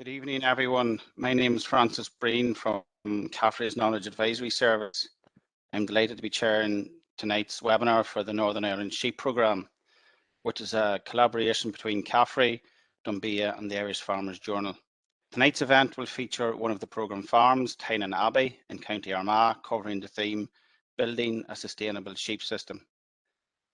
Good evening, everyone. My name is Francis Breen from CAFRE's Knowledge Advisory Service. I'm delighted to be chairing tonight's webinar for the Northern Ireland Sheep Programme, which is a collaboration between CAFRE, Dumbia and the Irish Farmers Journal. Tonight's event will feature one of the programme farms, Tynan Abbey in County Armagh, covering the theme, Building a Sustainable Sheep System.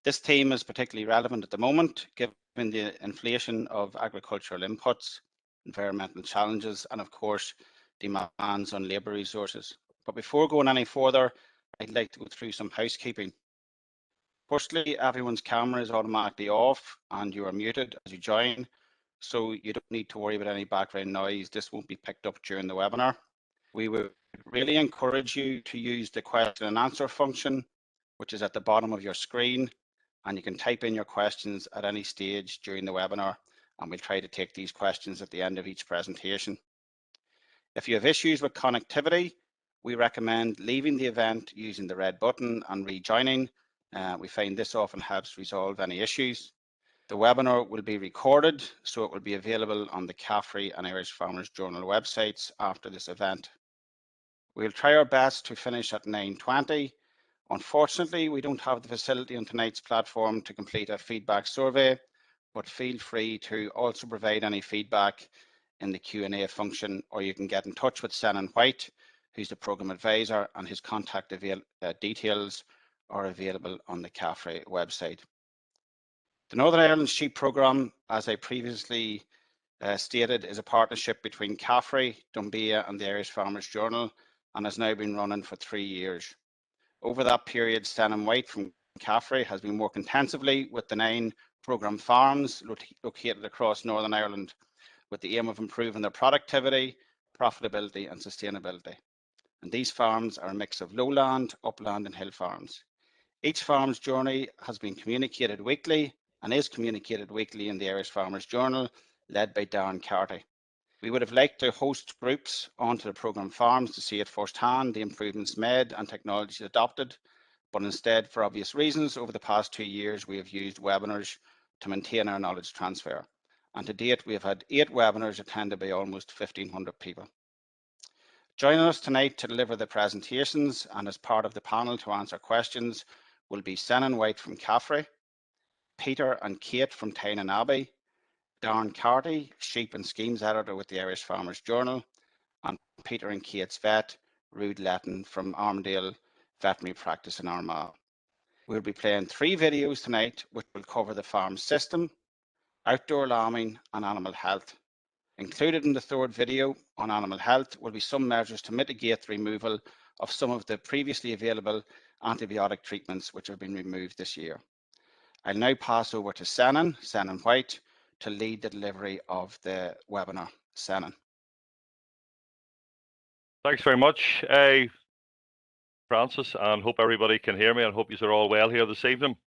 This theme is particularly relevant at the moment, given the inflation of agricultural inputs, environmental challenges, and of course, demands on labour resources. But before going any further, I'd like to go through some housekeeping. Firstly, everyone's camera is automatically off and you are muted as you join, so you don't need to worry about any background noise. This won't be picked up during the webinar. We would really encourage you to use the question and answer function, which is at the bottom of your screen, and you can type in your questions at any stage during the webinar, and we'll try to take these questions at the end of each presentation. If you have issues with connectivity, we recommend leaving the event using the red button and rejoining. We find this often helps resolve any issues. The webinar will be recorded, so it will be available on the CAFRE and Irish Farmers Journal websites after this event. We'll try our best to finish at 9:20. Unfortunately, we don't have the facility on tonight's platform to complete a feedback survey, but feel free to also provide any feedback in the Q&A function, or you can get in touch with Senan White, who's the programme advisor, and his contact details are available on the CAFRE website. The Northern Ireland Sheep Programme, as I previously stated, is a partnership between CAFRE, Dumbia and the Irish Farmers Journal, and has now been running for 3 years. Over that period, Senan White from CAFRE has been working intensively with the 9 programme farms located across Northern Ireland with the aim of improving their productivity, profitability and sustainability. And these farms are a mix of lowland, upland and hill farms. Each farm's journey has been communicated weekly and is communicated weekly in the Irish Farmers Journal, led by Darren Carty. We would have liked to host groups onto the programme farms to see at firsthand the improvements made and technologies adopted, but instead, for obvious reasons, over the past 2 years, we have used webinars to maintain our knowledge transfer. And to date, we have had 8 webinars attended by almost 1,500 people. Joining us tonight to deliver the presentations and as part of the panel to answer questions will be Senan White from CAFRE, Peter and Kate from Tynan Abbey, Darren Carty, Sheep and Schemes Editor with the Irish Farmers Journal, and Peter and Kate's vet, Rude Letton from Armdale Veterinary Practice in Armagh. We'll be playing 3 videos tonight which will cover the farm system, outdoor lambing and animal health. Included in the 3rd video on animal health will be some measures to mitigate the removal of some of the previously available antibiotic treatments which have been removed this year. I'll now pass over to Senan White, to lead the delivery of the webinar. Senan. Thanks very much, Francis, and hope everybody can hear me and hope you're all well here this evening.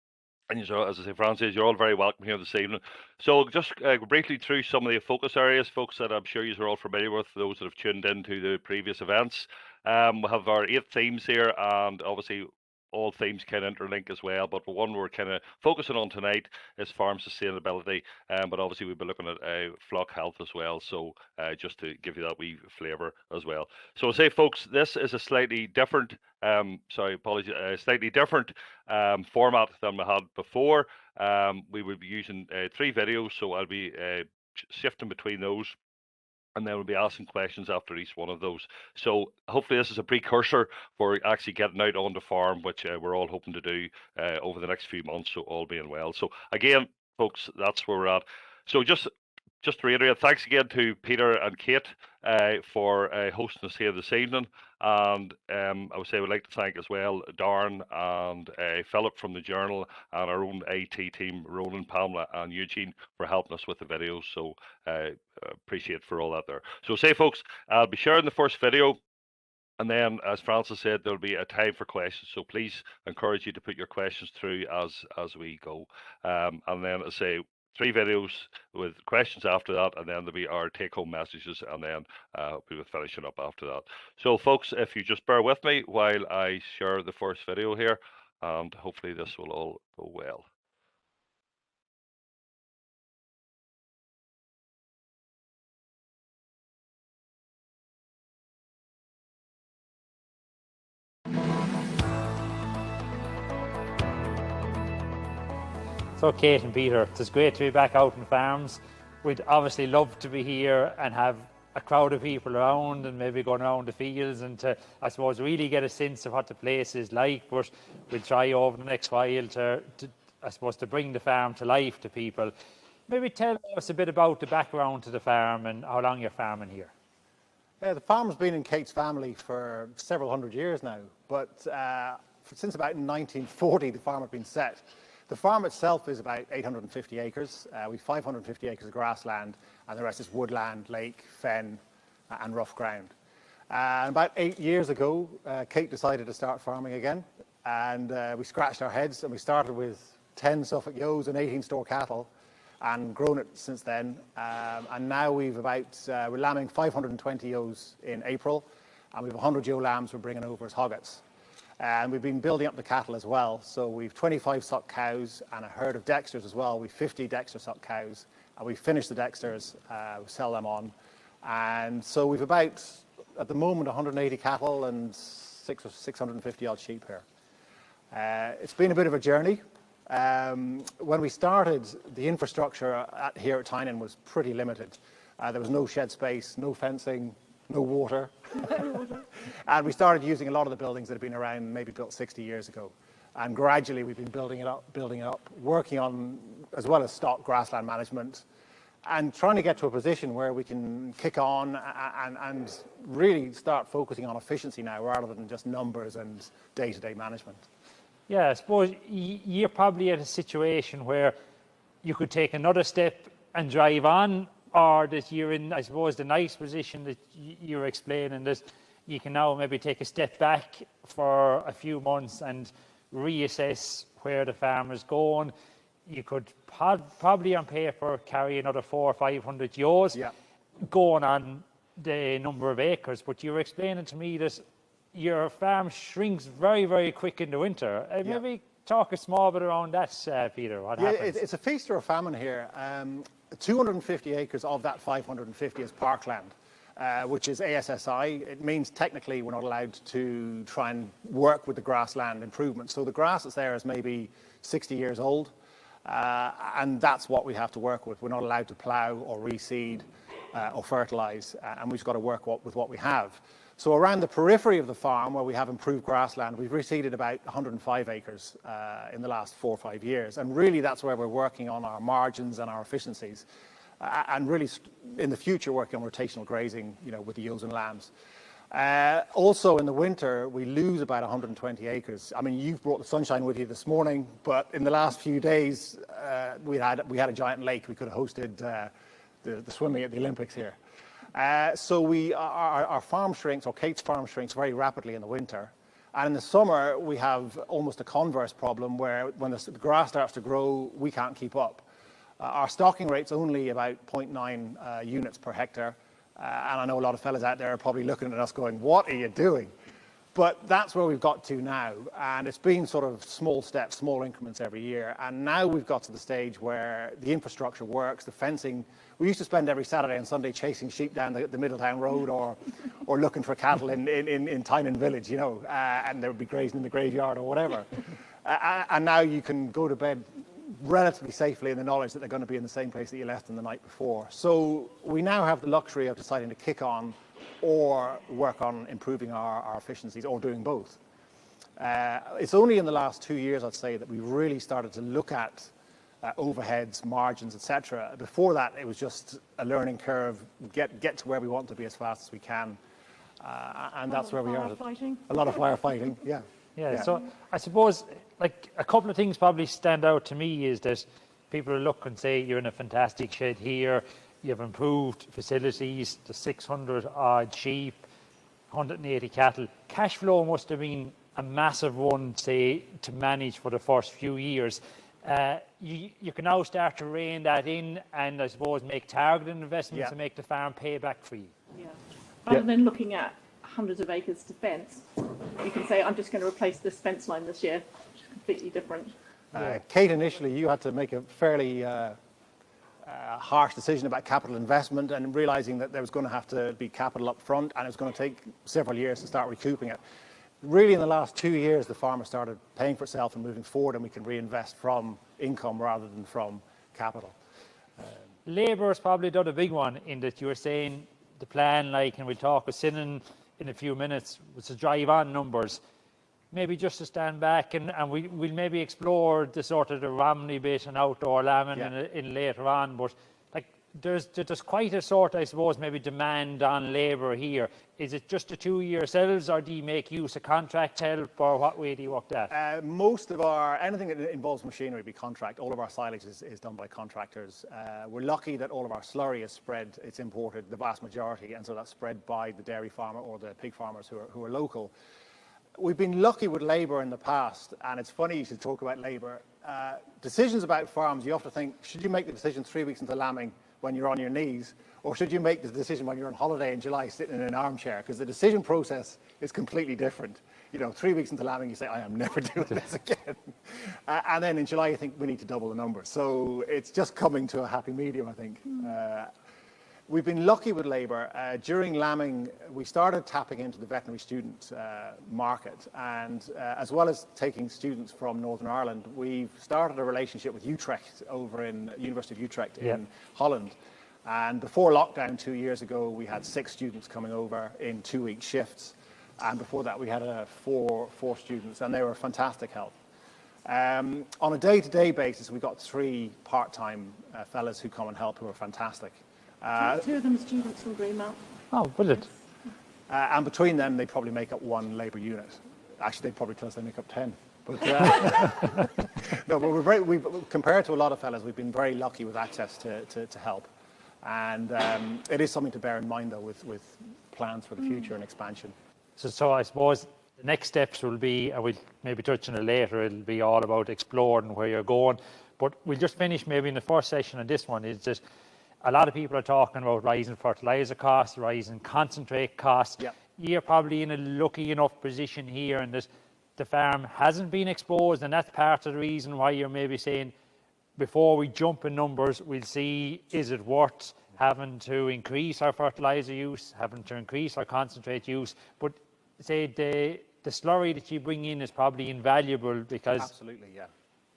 And as I say, Francis, you're all very welcome here this evening. So just briefly through some of the focus areas, folks, that I'm sure you're all familiar with, those that have tuned into the previous events. We have our 8 themes here, and obviously all themes kind of interlink as well, but the one we're kind of focusing on tonight is farm sustainability, but obviously we'll be looking at flock health as well, so just to give you that wee flavour as well. So I'll say, folks, this is a slightly different slightly different format than we had before. We will be using 3 videos, so I'll be shifting between those, and then we'll be asking questions after each one of those. So hopefully this is a precursor for actually getting out on the farm, which we're all hoping to do over the next few months, so all being well. So again, folks, that's where we're at. So just to reiterate, thanks again to Peter and Kate for hosting us here this evening. And I would say I would like to thank as well Darren and Philip from the Journal, and our own AT team, Roland, Pamela and Eugene, for helping us with the videos. So appreciate for all that there. So say, folks, I'll be sharing the first video, and then, as Francis said, there'll be a time for questions. So please encourage you to put your questions through as we go. And then, as I say, 3 videos with questions after that, and then there'll be our take-home messages, and then we will finish it up after that. So, folks, if you just bear with me while I share the first video here, and hopefully this will all go well. So Kate and Peter, it's great to be back out in farms. We'd obviously love to be here and have a crowd of people around and maybe going around the fields and to, I suppose, really get a sense of what the place is like. But we'll try over the next while to I suppose, to bring the farm to life to people. Maybe tell us a bit about the background to the farm and how long you're farming here. Yeah, the farm's been in Kate's family for several hundred years now, but since about 1940 the farm had been set. The farm itself is about 850 acres. We've 550 acres of grassland, and the rest is woodland, lake, fen, and rough ground. And about 8 years ago, Kate decided to start farming again, and we scratched our heads, and we started with 10 Suffolk ewes and 18 store cattle, and grown it since then. And now we're lambing 520 ewes in April, and we've 100 ewe lambs we're bringing over as hoggets. And we've been building up the cattle as well. So we've 25 suck cows and a herd of Dexters as well. We've 50 Dexter suck cows, and we've finished the Dexters, we sell them on. And so we've about, at the moment, 180 cattle and 650 odd sheep here. It's been a bit of a journey. When we started, the infrastructure here at Tynan was pretty limited. There was no shed space, no fencing, no water. And we started using a lot of the buildings that had been around, maybe built 60 years ago. And gradually we've been building it up, working on, as well as stock grassland management, and trying to get to a position where we can kick on and really start focusing on efficiency now rather than just numbers and day-to-day management. Yeah, I suppose you're probably at a situation where you could take another step and drive on, or that you're in, I suppose, the nice position that you're explaining, that you can now maybe take a step back for a few months and reassess where the farm is going. You could probably on paper carry another 400 or 500 ewes going on the number of acres, but you're explaining to me that your farm shrinks very, very quick in the winter. Maybe talk a small bit around that, Peter. What happens? It's a feast or a famine here. 250 acres of that 550 is parkland, which is ASSI. It means technically we're not allowed to try and work with the grassland improvements. So the grass that's there is maybe 60 years old, and that's what we have to work with. We're not allowed to plough or reseed or fertilise, and we've just got to work with what we have. So around the periphery of the farm, where we have improved grassland, we've reseeded about 105 acres in the last 4 or 5 years. And really that's where we're working on our margins and our efficiencies. And really in the future working on rotational grazing, with the ewes and lambs. Also in the winter, we lose about 120 acres. I mean, you've brought the sunshine with you this morning, but in the last few days, we had a giant lake. We could have hosted the swimming at the Olympics here. So our farm shrinks, or Kate's farm shrinks very rapidly in the winter. And in the summer, we have almost a converse problem where when the grass starts to grow, we can't keep up. Our stocking rate's only about 0.9 units per hectare. And I know a lot of fellas out there are probably looking at us going, what are you doing? But that's where we've got to now. And it's been sort of small steps, small increments every year. And now we've got to the stage where the infrastructure works, the fencing. We used to spend every Saturday and Sunday chasing sheep down the Middletown Road or looking for cattle in Tynan Village, and they would be grazing in the graveyard or whatever. And now you can go to bed relatively safely in the knowledge that they're going to be in the same place that you left them the night before. So we now have the luxury of deciding to kick on or work on improving our efficiencies, or doing both. It's only in the last 2 years, I'd say, that we really started to look at overheads, margins, etc. Before that, it was just a learning curve, get to where we want to be as fast as we can. And that's where we are. A lot of firefighting, yeah. So I suppose, like, a couple of things probably stand out to me is that people look and say, you're in a fantastic shed here, you have improved facilities, the 600 odd sheep, 180 cattle. Cash flow must have been a massive one, say, to manage for the first few years. You can now start to rein that in and, I suppose, make targeted investments to make the farm pay back for you. Yeah. Rather than looking at hundreds of acres to fence, you can say, I'm just going to replace this fence line this year, which is completely different. Kate, initially, you had to make a fairly harsh decision about capital investment, and realizing that there was going to have to be capital up front and it was going to take several years to start recouping it. really in the last 2 years, the farmer started paying for itself and moving forward, and we can reinvest from income rather than from capital. Labour has probably done a big one in that you were saying the plan, like, and we'll talk with Sinan in a few minutes, was to drive on numbers. Maybe just to stand back and we'll maybe explore the sort of the Romney bit and outdoor lambing in later on, but like there's quite a sort, I suppose, maybe demand on labour here. Is it just the 2 of yourselves, or do you make use of contract help, or what way do you work that? Most of anything that involves machinery be contract. All of our silage is done by contractors. We're lucky that all of our slurry is spread, it's imported, the vast majority, and so that's spread by the dairy farmer or the pig farmers who are local. We've been lucky with labour in the past, and it's funny you should talk about labour. Decisions about farms, you have to think, should you make the decision 3 weeks into lambing when you're on your knees, or should you make the decision when you're on holiday in July sitting in an armchair? Because the decision process is completely different. 3 weeks into lambing, you say, I am never doing this again. And then in July, you think we need to double the numbers. So it's just coming to a happy medium, I think. We've been lucky with labour. During lambing, we started tapping into the veterinary student market, and as well as taking students from Northern Ireland, we've started a relationship with Utrecht over in University of Utrecht in Holland. And before lockdown 2 years ago, we had 6 students coming over in 2-week shifts, and before that we had four students, and they were fantastic help. On a day-to-day basis, we got 3 part-time fellas who come and help, who are fantastic. 2 of them students from Greenmount. Oh, brilliant. And between them, they probably make up 1 labour unit. Actually, they'd probably tell us they make up 10. But no, but compared to a lot of fellas, we've been very lucky with access to help. And it is something to bear in mind, though, with plans for the future and expansion. So I suppose the next steps will be, and we'll maybe touch on it later, it'll be all about exploring where you're going. But we'll just finish maybe in the first session on this one, is that a lot of people are talking about rising fertiliser costs, rising concentrate costs. Yep. You're probably in a lucky enough position here, and that the farm hasn't been exposed, and that's part of the reason why you're maybe saying, before we jump in numbers, we'll see, is it worth having to increase our fertiliser use, having to increase our concentrate use? But say the slurry that you bring in is probably invaluable, because Absolutely, yeah.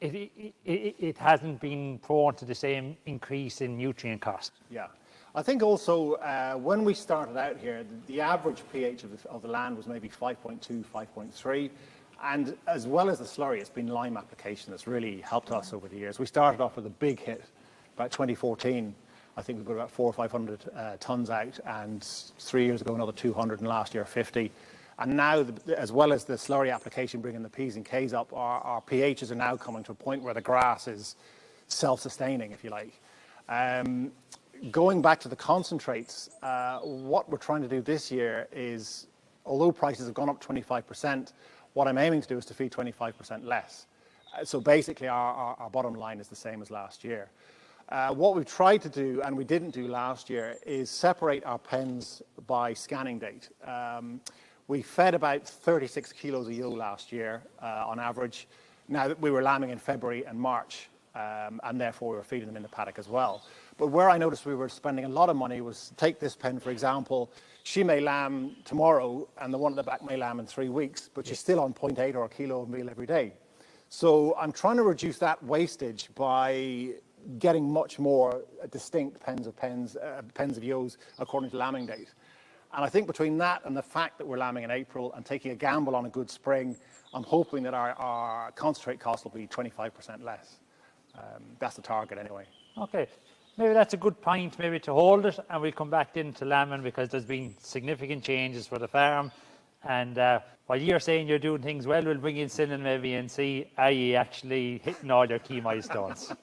it hasn't been prone to the same increase in nutrient cost. Yeah. I think also when we started out here, the average pH of the land was maybe 5.2, 5.3. And as well as the slurry, it's been lime application that's really helped us over the years. We started off with a big hit about 2014. I think we put about 400 or 500 tons out, and 3 years ago another 200, and last year 50. And now, as well as the slurry application bringing the P's and K's up, our pHs are now coming to a point where the grass is self-sustaining, if you like. Going back to the concentrates, what we're trying to do this year is, although prices have gone up 25%, what I'm aiming to do is to feed 25% less. So basically our bottom line is the same as last year. What we've tried to do, and we didn't do last year, is separate our pens by scanning date. We fed about 36 kilos a ewe last year on average. Now, we were lambing in February and March, and therefore we were feeding them in the paddock as well. But where I noticed we were spending a lot of money was, take this pen, for example. She may lamb tomorrow, and the one at the back may lamb in 3 weeks, but she's still on 0.8 or a kilo of meal every day. So I'm trying to reduce that wastage by getting much more distinct pens of ewes according to lambing date. And I think between that and the fact that we're lambing in April and taking a gamble on a good spring, I'm hoping that our concentrate cost will be 25% less. That's the target anyway. Okay, maybe that's a good point maybe to hold it, and we'll come back into lambing, because there's been significant changes for the farm. And while you're saying you're doing things well, we'll bring in Sinan maybe and see, are you actually hitting all your key milestones?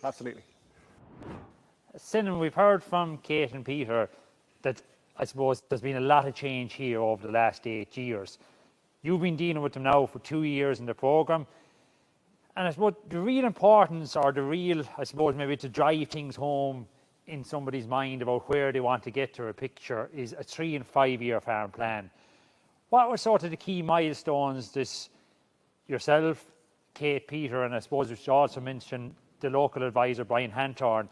Absolutely. Sinan, we've heard from Kate and Peter that I suppose there's been a lot of change here over the last 8 years. You've been dealing with them now for 2 years in the programme. And I suppose the real importance, or the real, I suppose, maybe to drive things home in somebody's mind about where they want to get to a picture, is a 3 and 5 year farm plan. What were sort of the key milestones this yourself, Kate, Peter, and I suppose we should also mention the local advisor, Brian Hantorn.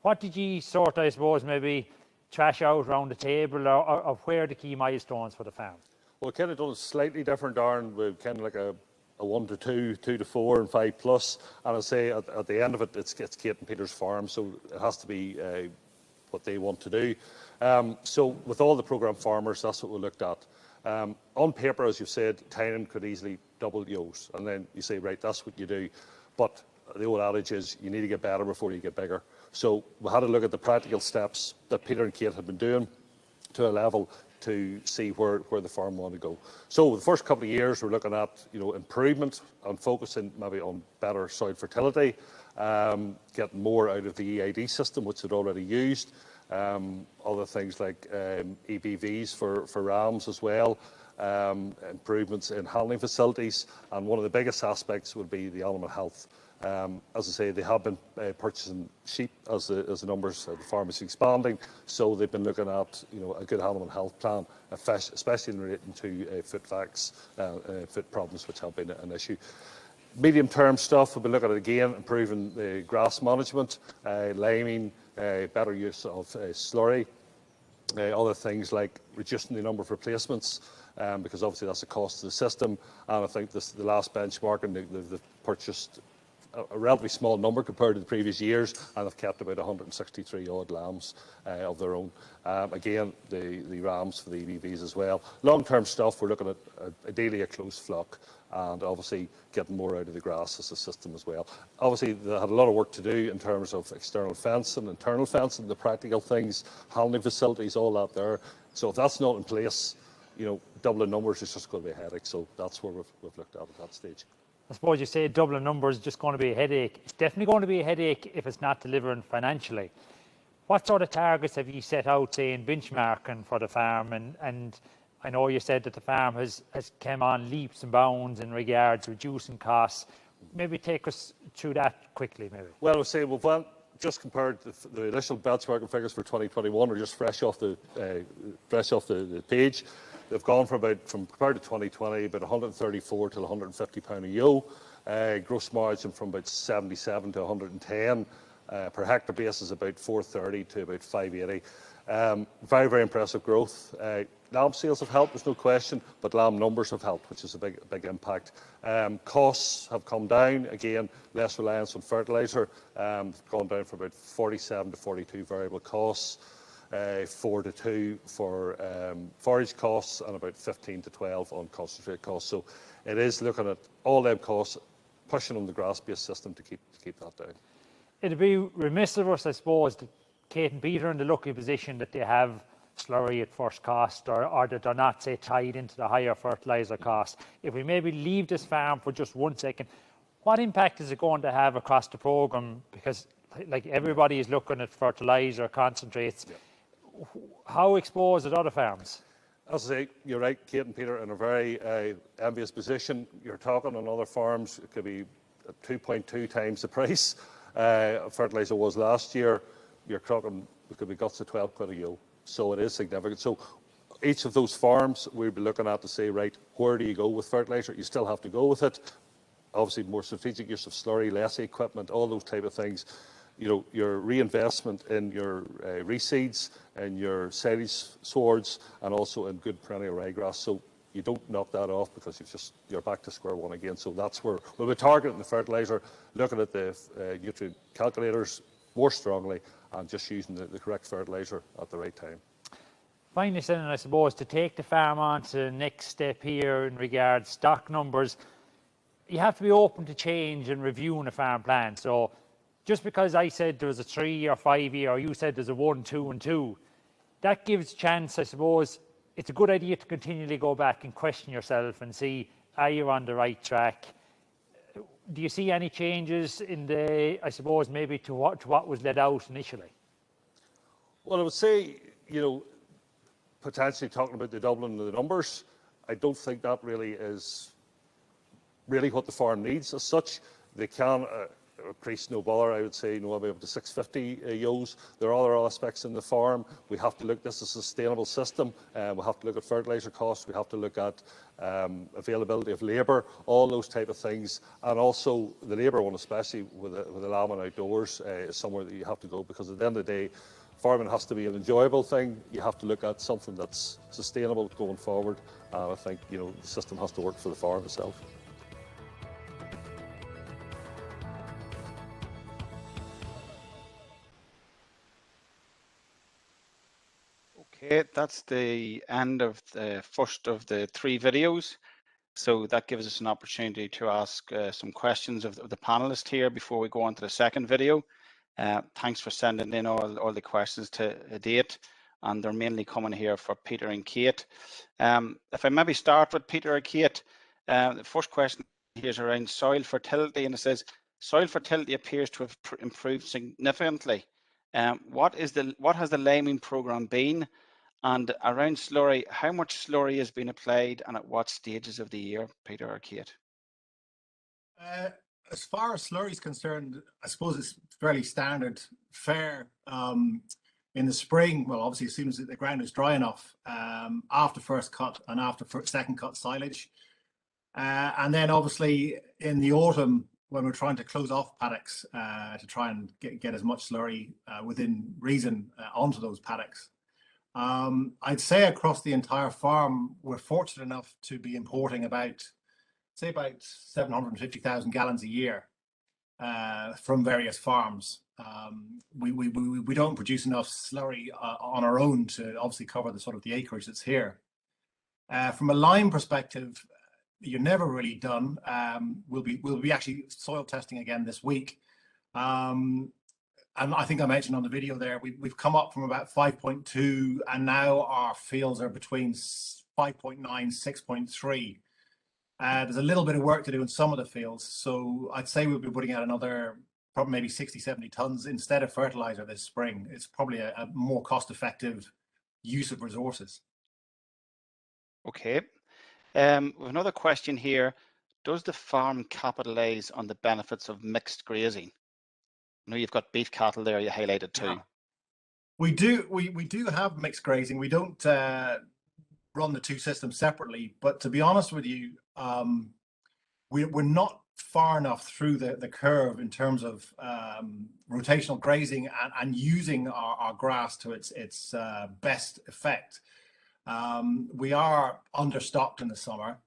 What did you sort of, I suppose, maybe trash out around the table, or where are the key milestones for the farm? Well, kind of done it slightly different, Darren. We've kind of like a 1 to 2, 2 to 4, and 5 plus. And I say at the end of it, it's Kate and Peter's farm, so it has to be what they want to do. So with all the programme farmers, that's what we looked at. On paper, as you've said, Tynan could easily double yours, and then you say, right, that's what you do. But the old adage is you need to get better before you get bigger. So we had to look at the practical steps that Peter and Kate had been doing to a level to see where the farm wanted to go. So the first couple of years, we're looking at improvement and focusing maybe on better soil fertility, getting more out of the EID system, which they'd already used. Other things like EBVs for rams as well, improvements in handling facilities, and one of the biggest aspects would be the animal health. As I say, they have been purchasing sheep as the numbers of the farm is expanding, so they've been looking at a good animal health plan, especially in relation to foot facts, foot problems, which have been an issue. Medium-term stuff, we'll be looking at again improving the grass management, liming, better use of slurry, other things like reducing the number of replacements, because obviously that's a cost to the system. And I think the last benchmarking, they've purchased a relatively small number compared to the previous years, and they've kept about 163 odd lambs of their own. Again, the rams for the EBVs as well. Long-term stuff, we're looking at ideally a close flock, and obviously getting more out of the grass as a system as well. Obviously, they had a lot of work to do in terms of external fencing, internal fencing, the practical things, handling facilities, all that there. So if that's not in place, doubling numbers is just going to be a headache. So that's where we've looked at that stage. I suppose you say doubling numbers is just going to be a headache. It's definitely going to be a headache if it's not delivering financially. What sort of targets have you set out, say, in benchmarking for the farm? And I know you said that the farm has come on leaps and bounds in regards to reducing costs. Maybe take us through that quickly, maybe. Well, I would say we've just compared the initial benchmarking figures for 2021 are just fresh off the page. They've gone from compared to 2020, about 134 to 150 pound a ewe. Gross margin from about 77 to 110. Per hectare basis, about 430 to about 580. Very, very impressive growth. Lamb sales have helped, there's no question, but lamb numbers have helped, which is a big impact. Costs have come down, again, less reliance on fertiliser, gone down from about 47 to 42 variable costs, 4 to 2 for forage costs, and about 15 to 12 on concentrate costs. So it is looking at all them costs, pushing on the grass-based system to keep that down. It'd be remiss of us, I suppose, that Kate and Peter are in the lucky position that they have slurry at first cost, or that they're not, say, tied into the higher fertiliser cost. If we maybe leave this farm for just 1 second, what impact is it going to have across the programme? Because like everybody is looking at fertiliser, concentrates. Yeah. How exposed are other farms? As I say, you're right, Kate and Peter are in a very envious position. You're talking on other farms, it could be 2.2 times the price fertiliser was last year. You're talking, it could be guts of 12 quid a ewe. So it is significant. So each of those farms we'll be looking at to say, right, where do you go with fertiliser? You still have to go with it. Obviously, more strategic use of slurry, less equipment, all those type of things. Your reinvestment in your reseeds and your silage swords, and also in good perennial ryegrass. So you don't knock that off because you're back to square one again. So that's where we'll be targeting the fertiliser, looking at the nutrient calculators more strongly, and just using the correct fertiliser at the right time. Finally, Senator, I suppose, to take the farm on to the next step here in regards to stock numbers, you have to be open to change and reviewing a farm plan. So just because I said there was a 3 or 5 year, or you said there's a 1, 2 and 2, that gives chance, I suppose. It's a good idea to continually go back and question yourself and see, are you on the right track? Do you see any changes in the, I suppose, maybe to what was let out initially? Well, I would say, potentially talking about the doubling of the numbers, I don't think that really is what the farm needs as such. They can increase no bother, I would say, maybe up to 650 ewes. There are other aspects in the farm. We have to look at this as a sustainable system. We have to look at fertiliser costs. We have to look at availability of labour, all those type of things. And also the labour one, especially with the lamb and outdoors, is somewhere that you have to go, because at the end of the day, farming has to be an enjoyable thing. You have to look at something that's sustainable going forward. And I think, you know, the system has to work for the farm itself. Okay, that's the end of the first of the 3 videos. So that gives us an opportunity to ask some questions of the panelists here before we go on to the second video. Thanks for sending in all the questions to date, and they're mainly coming here for Peter and Kate. If I maybe start with Peter or Kate, the first question here is around soil fertility, and it says, soil fertility appears to have improved significantly. What has the lambing programme been? And around slurry, how much slurry has been applied and at what stages of the year, Peter or Kate? As far as slurry is concerned, I suppose it's fairly standard fare in the spring. Well, obviously, as soon as the ground is dry enough, after first cut and after second cut silage. And then obviously in the autumn, when we're trying to close off paddocks to try and get as much slurry within reason onto those paddocks. I'd say across the entire farm, we're fortunate enough to be importing about 750,000 gallons a year from various farms. We don't produce enough slurry on our own to obviously cover the sort of the acreage that's here. From a lime perspective, you're never really done. We'll be actually soil testing again this week. And I think I mentioned on the video there, we've come up from about 5.2, and now our fields are between 5.9, 6.3. There's a little bit of work to do in some of the fields, so I'd say we'll be putting out another probably maybe 60, 70 tons instead of fertilizer this spring. It's probably a more cost-effective use of resources. Okay. We have another question here. Does the farm capitalise on the benefits of mixed grazing? I know you've got beef cattle there, you highlighted too. Yeah. We do have mixed grazing. We don't run the 2 systems separately, but to be honest with you, we're not far enough through the curve in terms of rotational grazing and using our grass to its best effect. We are understocked in the summer,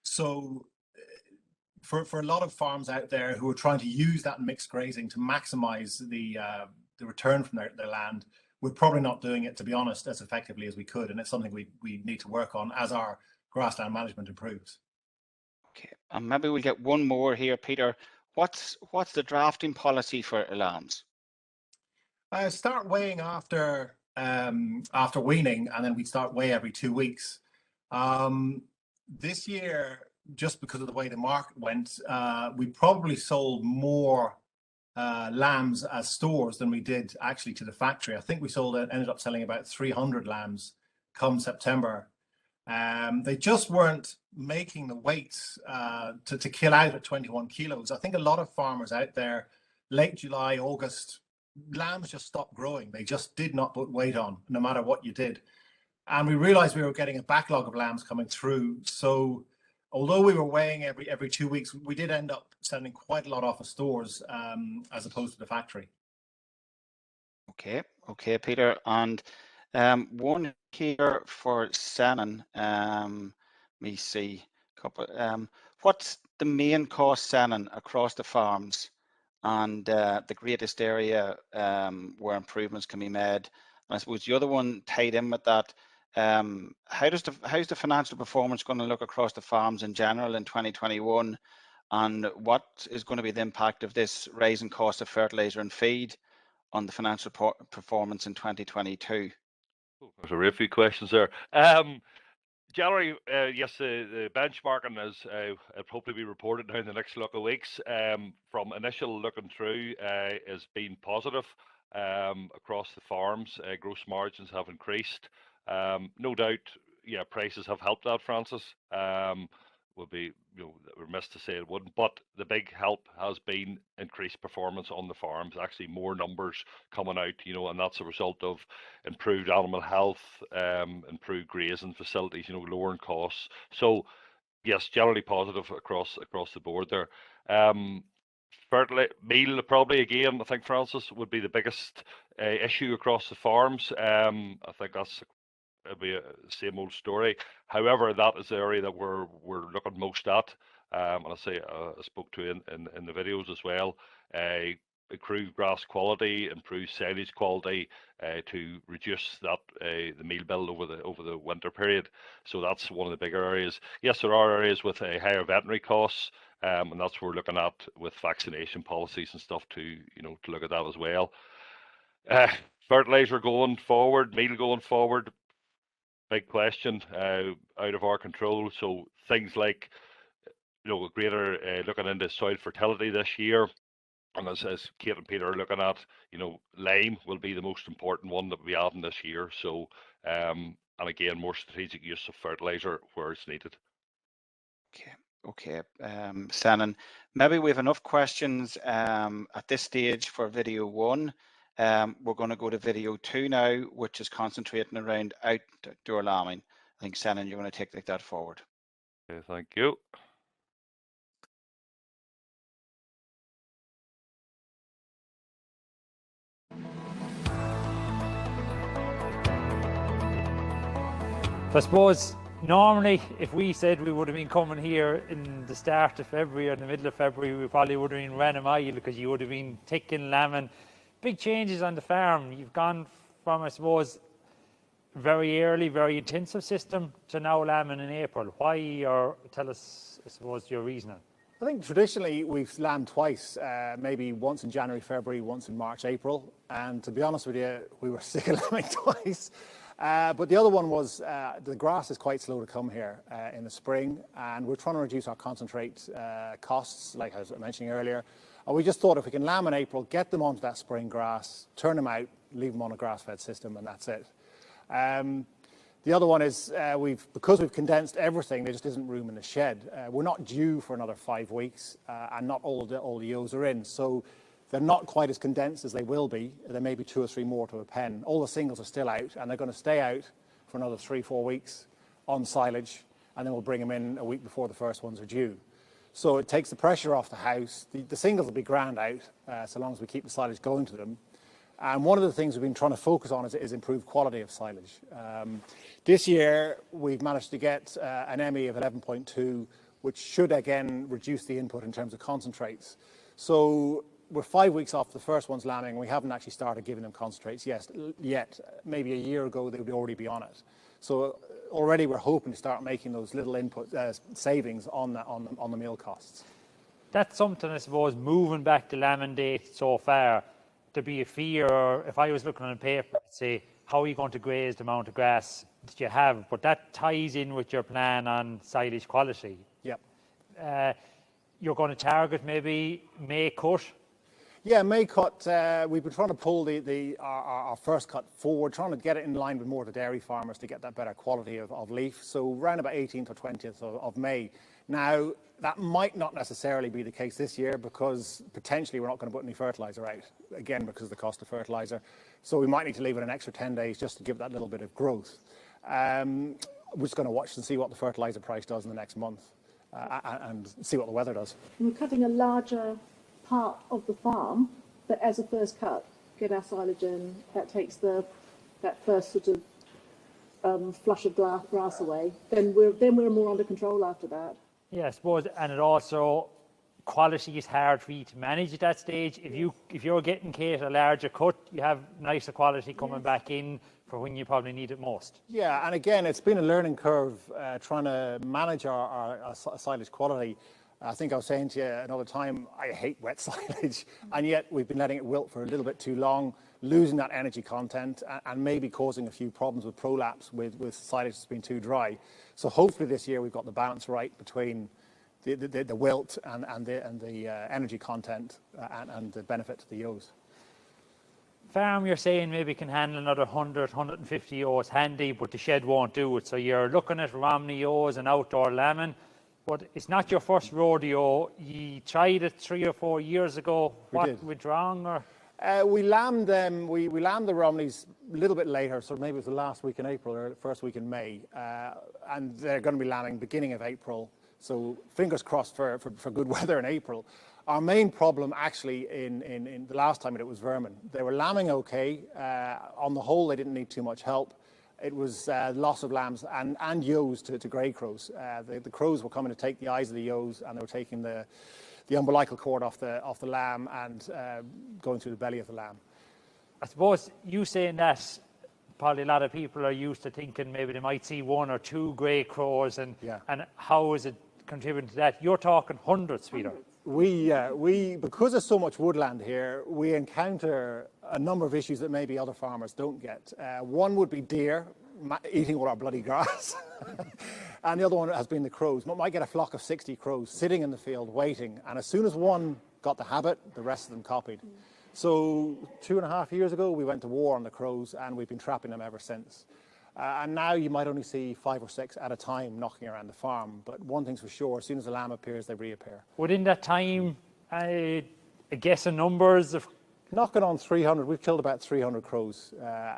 so for a lot of farms out there who are trying to use that mixed grazing to maximize the return from their land, we're probably not doing it, to be honest, as effectively as we could, and it's something we need to work on as our grassland management improves. Okay, and maybe we'll get one more here, Peter. What's the drafting policy for lambs? Start weighing after weaning, and then we start weigh every 2 weeks. This year, just because of the way the market went, we probably sold more lambs as stores than we did actually to the factory. I think we ended up selling about 300 lambs come September. They just weren't making the weights to kill out at 21 kilos. I think a lot of farmers out there, late July, August, lambs just stopped growing. They just did not put weight on, no matter what you did. And we realized we were getting a backlog of lambs coming through. So although we were weighing every 2 weeks, we did end up sending quite a lot off of stores as opposed to the factory. Okay, Peter. And one here for Senan. Let me see. What's the main cost, Senan, across the farms, and the greatest area where improvements can be made? And I suppose the other one tied in with that. How's the financial performance going to look across the farms in general in 2021, and what is going to be the impact of this rising cost of fertilizer and feed on the financial performance in 2022? There's a real few questions there. Generally, yes, the benchmarking is hopefully be reported now in the next couple of weeks. From initial looking through, has been positive across the farms. Gross margins have increased. No doubt, yeah, prices have helped that, Francis. Would be, remiss to say it wouldn't, but the big help has been increased performance on the farms, actually more numbers coming out, and that's a result of improved animal health, improved grazing facilities, lowering costs. So yes, generally positive across the board there. Meal probably again, I think, Francis, would be the biggest issue across the farms. I think that's it'll be a same old story. However, that is the area that we're looking most at. And I spoke to in the videos as well. Improve grass quality, improve silage quality, to reduce that the meal bill over the winter period. So that's one of the bigger areas. Yes, there are areas with higher veterinary costs, and that's what we're looking at with vaccination policies and stuff to look at that as well. Fertilizer going forward, meal going forward, big question, out of our control. So things like greater looking into soil fertility this year. And as Kate and Peter are looking at, lime will be the most important one that we'll be adding this year. So, and again, more strategic use of fertilizer where it's needed. Okay. Shannon, maybe we have enough questions at this stage for video 1. We're going to go to video 2 now, which is concentrating around outdoor lambing. I think, Shannon, you're going to take that forward. Okay, thank you. I suppose normally if we said we would have been coming here in the start of February or in the middle of February, we probably would have been ran a mile because you would have been ticking lambing. Big changes on the farm. You've gone from, I suppose, very early, very intensive system to now lambing in April. Why, or tell us, I suppose, your reasoning? I think traditionally we've lambed twice, maybe once in January, February, once in March, April. And to be honest with you, we were sick of lambing twice. But the other one was the grass is quite slow to come here in the spring, and we're trying to reduce our concentrate costs, like I was mentioning earlier. And we just thought if we can lamb in April, get them onto that spring grass, turn them out, leave them on a grass-fed system, and that's it. The other one is because we've condensed everything, there just isn't room in the shed. We're not due for another 5 weeks, and not all the ewes are in. So they're not quite as condensed as they will be. There may be 2 or 3 more to a pen. All the singles are still out, and they're going to stay out for another 3-4 weeks on silage, and then we'll bring them in a week before the first ones are due. So it takes the pressure off the house. The singles will be grand out, so long as we keep the silage going to them. And one of the things we've been trying to focus on is improved quality of silage. This year, we've managed to get an ME of 11.2, which should again reduce the input in terms of concentrates. So we're 5 weeks off the first ones lambing. We haven't actually started giving them concentrates yet. Maybe a year ago, they would already be on it. So already we're hoping to start making those little input savings on the meal costs. That's something, I suppose, moving back to lambing date so far, to be a fear, or if I was looking on a paper, I'd say, how are you going to graze the amount of grass that you have? But that ties in with your plan on silage quality. Yep. You're going to target maybe May cut? Yeah, May cut, we've been trying to pull our first cut forward, trying to get it in line with more of the dairy farmers to get that better quality of leaf. So around about 18th or 20th of May. Now, that might not necessarily be the case this year because potentially we're not going to put any fertiliser out, again, because of the cost of fertiliser. So we might need to leave it an extra 10 days just to give that little bit of growth. We're just going to watch and see what the fertiliser price does in the next month and see what the weather does. We're cutting a larger part of the farm, but as a first cut, get our silage in, that takes that first sort of flush of grass away. Then we're more under control after that. Yeah, I suppose, and it also, quality is hard for you to manage at that stage. If you're getting, Kate, a larger cut, you have nicer quality coming back in for when you probably need it most. Yeah, and again, it's been a learning curve trying to manage our silage quality. I think I was saying to you another time, I hate wet silage, and yet we've been letting it wilt for a little bit too long, losing that energy content and maybe causing a few problems with prolapse with silage that's been too dry. So hopefully this year we've got the balance right between the wilt and the energy content and the benefit to the ewes. Farm, you're saying maybe can handle another 100, 150 ewes handy, but the shed won't do it. So you're looking at Romney ewes and outdoor lambing, but it's not your first rodeo. You tried it 3 or 4 years ago. What went wrong? Or? We lambed them. We lambed the Romneys a little bit later, so maybe it was the last week in April or the first week in May, and they're going to be lambing beginning of April. So fingers crossed for good weather in April. Our main problem actually in the last time it was vermin. They were lambing okay. On the whole, they didn't need too much help. It was loss of lambs and ewes to grey crows. The crows were coming to take the eyes of the ewes, and they were taking the umbilical cord off the lamb and going through the belly of the lamb. I suppose you saying that, probably a lot of people are used to thinking maybe they might see 1 or 2 grey crows, and how is it contributing to that? You're talking hundreds, Peter. We because there's so much woodland here, we encounter a number of issues that maybe other farmers don't get. One would be deer eating all our bloody grass, and the other one has been the crows. Might get a flock of 60 crows sitting in the field waiting, and as soon as one got the habit, the rest of them copied. So 2.5 years ago, we went to war on the crows, and we've been trapping them ever since. And now you might only see 5 or 6 at a time knocking around the farm. But one thing's for sure, as soon as the lamb appears, they reappear. Within that time, I guess the numbers of... Knocking on 300, we've killed about 300 crows.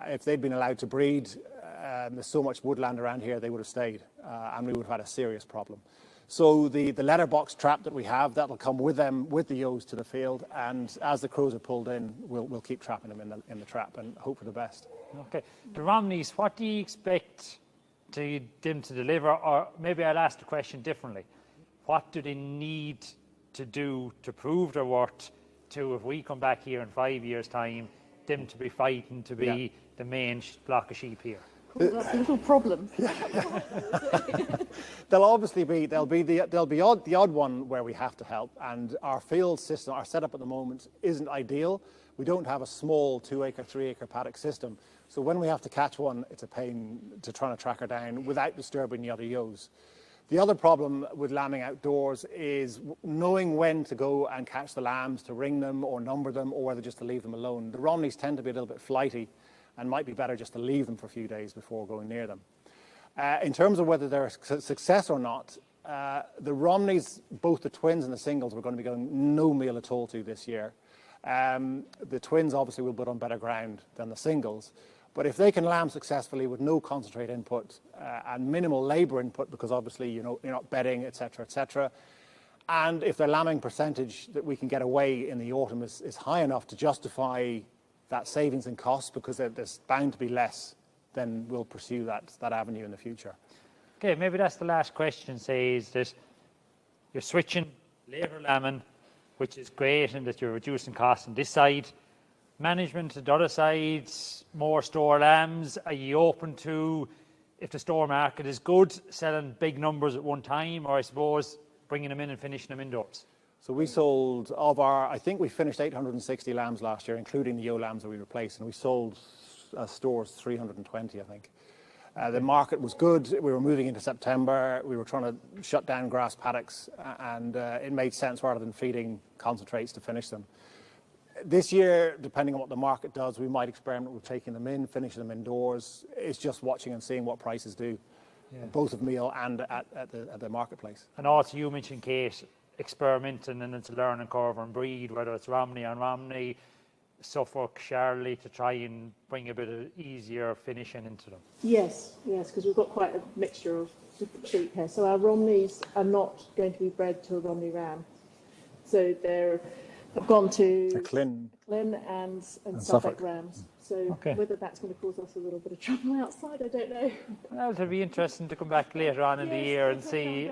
If they'd been allowed to breed, there's so much woodland around here, they would have stayed. And we would have had a serious problem. So the letterbox trap that we have, that'll come with them, with the ewes to the field. And as the crows are pulled in, we'll keep trapping them in the trap and hope for the best. Okay. The Romneys, what do you expect them to deliver? Or maybe I'll ask the question differently. What do they need to do to prove their worth to, if we come back here in 5 years' time, them to be fighting to be the main flock of sheep here? That's a little problem. There'll be the odd one where we have to help, and our field system, our setup at the moment isn't ideal. We don't have a small 2-acre, 3-acre paddock system. So when we have to catch one, it's a pain to try to track her down without disturbing the other ewes. The other problem with lambing outdoors is knowing when to go and catch the lambs, to ring them or number them, or whether just to leave them alone. The Romneys tend to be a little bit flighty, and might be better just to leave them for a few days before going near them. In terms of whether they're a success or not, the Romneys, both the twins and the singles, we're going to be going no meal at all to this year. The twins obviously will put on better ground than the singles, but if they can lamb successfully with no concentrate input and minimal labour input, because obviously you're not bedding, etc., and if their lambing percentage that we can get away in the autumn is high enough to justify that savings in costs, because there's bound to be less, then we'll pursue that avenue in the future. Okay, maybe that's the last question, says that you're switching later lambing, which is great, and that you're reducing costs on this side. Management to the other side, more store lambs. Are you open to, if the store market is good, selling big numbers at one time, or I suppose bringing them in and finishing them indoors? So we sold I think we finished 860 lambs last year, including the ewe lambs that we replaced, and we sold stores 320, I think. The market was good. We were moving into September. We were trying to shut down grass paddocks, and it made sense rather than feeding concentrates to finish them. This year, depending on what the market does, we might experiment with taking them in, finishing them indoors. It's just watching and seeing what prices do, both of meal and at the marketplace. And also you mentioned, Kate, experimenting, and it's a learning curve on breed, whether it's Romney on Romney, Suffolk, Charlie, to try and bring a bit of easier finishing into them. Yes, because we've got quite a mixture of different sheep here. So our Romneys are not going to be bred to a Romney ram. So have gone to Clin and Suffolk rams. So whether that's going to cause us a little bit of trouble outside, I don't know. Well, it'll be interesting to come back later on in the year and see.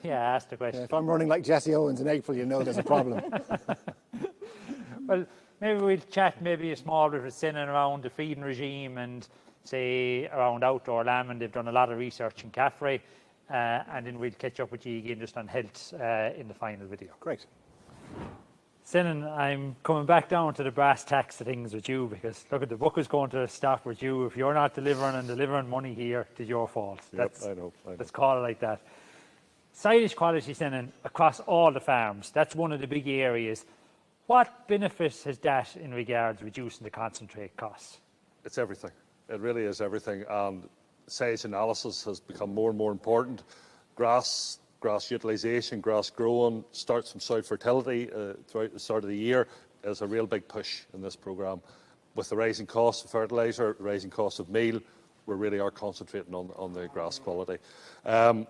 Ask the question. If I'm running like Jesse Owens in April, there's a problem. Well, maybe we'll chat maybe a small bit of sinning around the feeding regime and say around outdoor lambing. They've done a lot of research in Caffrey, and then we'll catch up with you again just on health in the final video. Great. Sinan, I'm coming back down to the brass tacks of things with you, because look, the book is going to stop with you. If you're not delivering money here, it's your fault. I know. Let's call it like that. Silage quality, Sinan, across all the farms, that's one of the big areas. What benefits has that in regards to reducing the concentrate costs? It's everything. It really is everything. And silage analysis has become more and more important. Grass utilisation, grass growing, starts from soil fertility throughout the start of the year is a real big push in this programme. With the rising cost of fertiliser, rising cost of meal, we really are concentrating on the grass quality.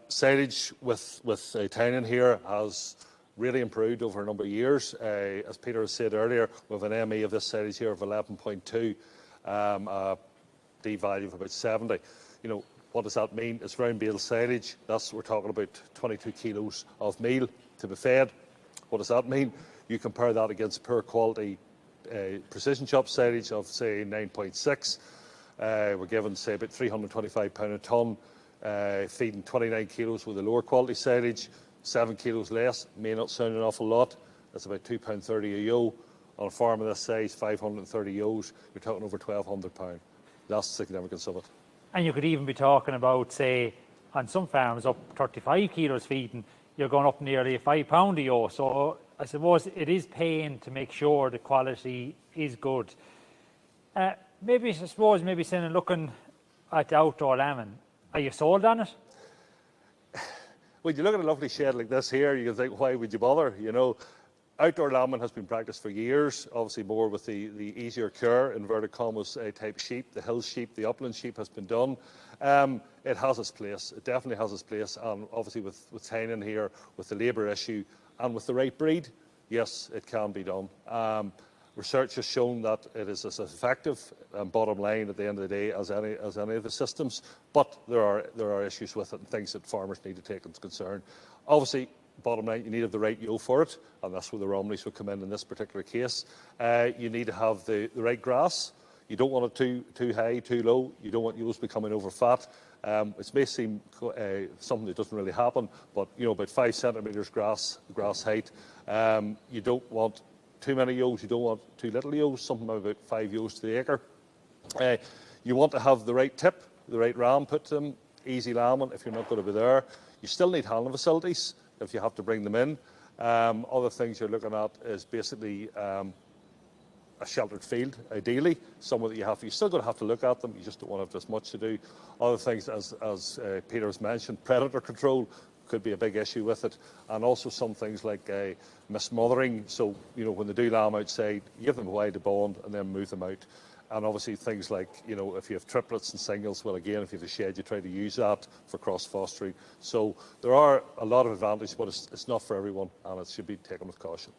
Silage with Tynan here has really improved over a number of years. As Peter has said earlier, we have an ME of this silage here of 11.2, a D value of about 70. You know, what does that mean? It's round bale silage. We're talking about 22 kilos of meal to be fed. What does that mean? You compare that against poor quality precision chop silage of say 9.6. We're given say about £325 a tonne, feeding 29 kilos with a lower quality silage, 7 kilos less. May not sound an awful lot. That's about £2.30 a ewe. On a farm of this size, 530 ewes, you're talking over £1,200. That's the significance of it. And you could even be talking about, say, on some farms up 35 kilos feeding, you're going up nearly £5 a ewe. So I suppose it is paying to make sure the quality is good. Maybe saying, looking at the outdoor lambing, are you sold on it? When you look at a lovely shed like this here, you can think, why would you bother? You know, outdoor lambing has been practiced for years, obviously more with the easier care, inverted commas, type sheep. The hill sheep, the upland sheep has been done. It has its place. It definitely has its place. And obviously with Tynan here, with the labour issue and with the right breed, yes, it can be done. Research has shown that it is as effective, bottom line at the end of the day, as any of the systems. But there are issues with it and things that farmers need to take into concern. Obviously, bottom line, you need to have the right yield for it, and that's where the Romneys would come in this particular case. You need to have the right grass. You don't want it too high, too low. You don't want ewes becoming over fat. It may seem something that doesn't really happen, but you know, about 5 centimetres grass height. You don't want too many ewes. You don't want too little ewes. Something about 5 ewes to the acre. You want to have the right tip, the right ram put to them. Easy lambing if you're not going to be there. You still need handling facilities if you have to bring them in. Other things you're looking at is basically a sheltered field, ideally, somewhere that you're still going to have to look at them, you just don't want to have as much to do. Other things, as Peter has mentioned, predator control could be a big issue with it, and also some things like mismothering. So, you know, when they do lamb outside, you give them a way to bond and then move them out. And obviously things like, you know, if you have triplets and singles, well, again, if you have a shed, you try to use that for cross-fostering. So there are a lot of advantages, but it's not for everyone, and it should be taken with caution.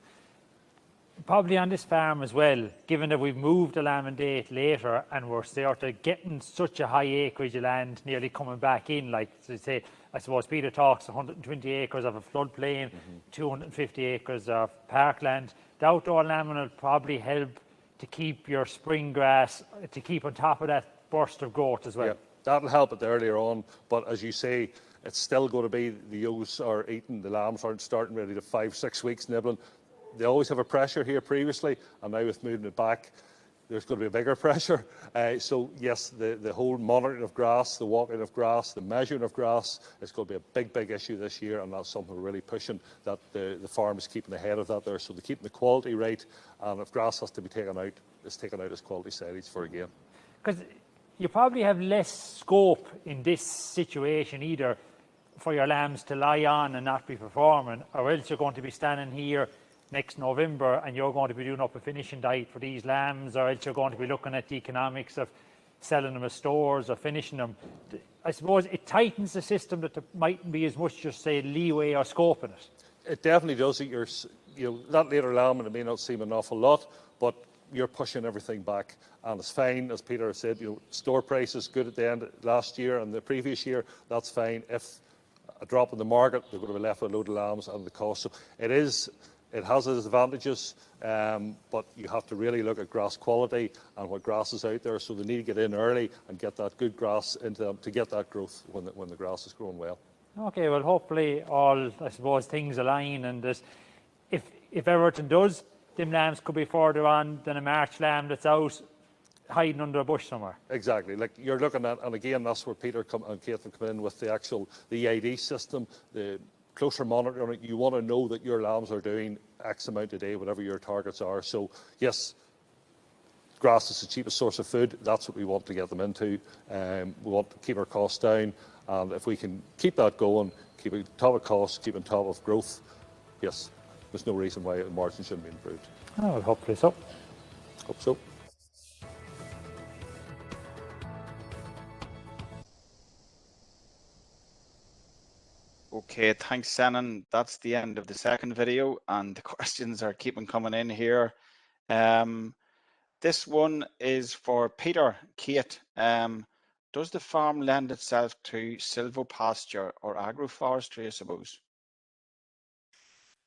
Probably on this farm as well, given that we've moved the lambing date later and we're sort of getting such a high acreage of land nearly coming back in, like to say, I suppose Peter talks 120 acres of a floodplain, 250 acres of parkland. The outdoor lambing will probably help to keep your spring grass, to keep on top of that burst of growth as well. Yeah, that'll help it earlier on, but as you say, it's still going to be the ewes are eating, the lambs aren't starting ready to 5-6 weeks nibbling. They always have a pressure here previously, and now with moving it back, there's going to be a bigger pressure. So yes, the whole monitoring of grass, the walking of grass, the measuring of grass is going to be a big issue this year, and that's something we're really pushing, that the farm is keeping ahead of that there. So they're keeping the quality right, and if grass has to be taken out, it's taken out as quality silage for again. Because you probably have less scope in this situation either for your lambs to lie on and not be performing, or else you're going to be standing here next November and you're going to be doing up a finishing diet for these lambs, or else you're going to be looking at the economics of selling them as stores or finishing them. I suppose it tightens the system that there mightn't be as much, just say, leeway or scope in it. It definitely does. That later lambing, it may not seem an awful lot, but you're pushing everything back, and it's fine. As Peter said, store prices good at the end of last year and the previous year, that's fine. If a drop in the market, they're going to be left with a load of lambs and the cost. So it has its advantages, but you have to really look at grass quality and what grass is out there. So they need to get in early and get that good grass into them to get that growth when the grass is growing well. Okay, well, hopefully all, I suppose, things align, and that if Everton does, them lambs could be further on than a March lamb that's out hiding under a bush somewhere. Exactly, like you're looking at, and again, that's where Peter and Kate come in with the EID system, the closer monitoring. You want to know that your lambs are doing X amount a day, whatever your targets are. So yes, grass is the cheapest source of food. That's what we want to get them into. We want to keep our costs down, and if we can keep that going, keep on top of costs, keep on top of growth, yes, there's no reason why the margin shouldn't be improved. Oh, well, hopefully so. Hope so. Okay, thanks, Shannon. That's the end of the second video, and the questions are keeping coming in here. This one is for Peter. Kate, does the farm lend itself to silvopasture or agroforestry, I suppose?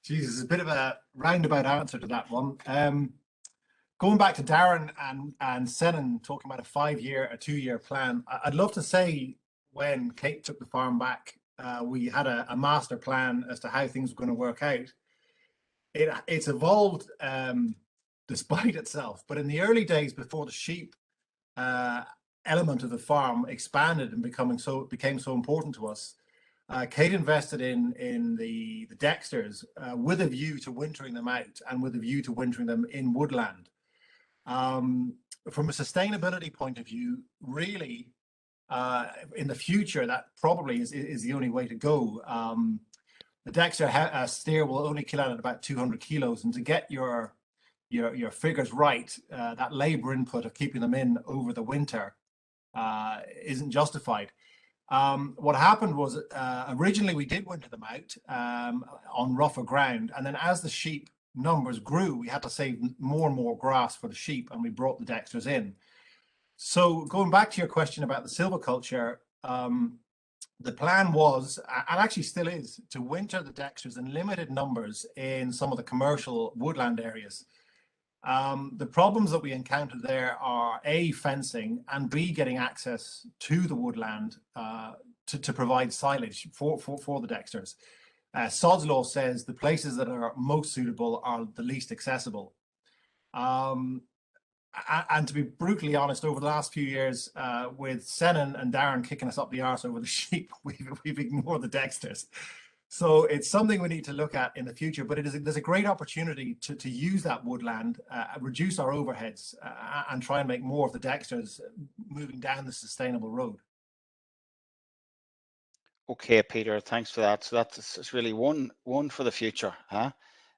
Jesus, a bit of a roundabout answer to that one. Going back to Darren and Senan talking about a 5-year, a 2-year plan, I'd love to say when Kate took the farm back, we had a master plan as to how things were going to work out. It's evolved despite itself, but in the early days before the sheep element of the farm expanded and became so important to us, Kate invested in the dexters with a view to wintering them out and with a view to wintering them in woodland. From a sustainability point of view, really, in the future, that probably is the only way to go. The dexter steer will only kill out at about 200 kilos, and to get your figures right, that labor input of keeping them in over the winter isn't justified. What happened was originally we did winter them out on rougher ground, and then as the sheep numbers grew, we had to save more and more grass for the sheep, and we brought the dexters in. So going back to your question about the silviculture, the plan was, and actually still is, to winter the dexters in limited numbers in some of the commercial woodland areas. The problems that we encountered there are A, fencing, and B, getting access to the woodland to provide silage for the dexters. Sod's law says the places that are most suitable are the least accessible. And to be brutally honest, over the last few years, with Senan and Darren kicking us up the arse over the sheep, we've ignored the dexters. So it's something we need to look at in the future, but there's a great opportunity to use that woodland, reduce our overheads, and try and make more of the dexters moving down the sustainable road. Okay, Peter, thanks for that. So that's really one for the future, huh?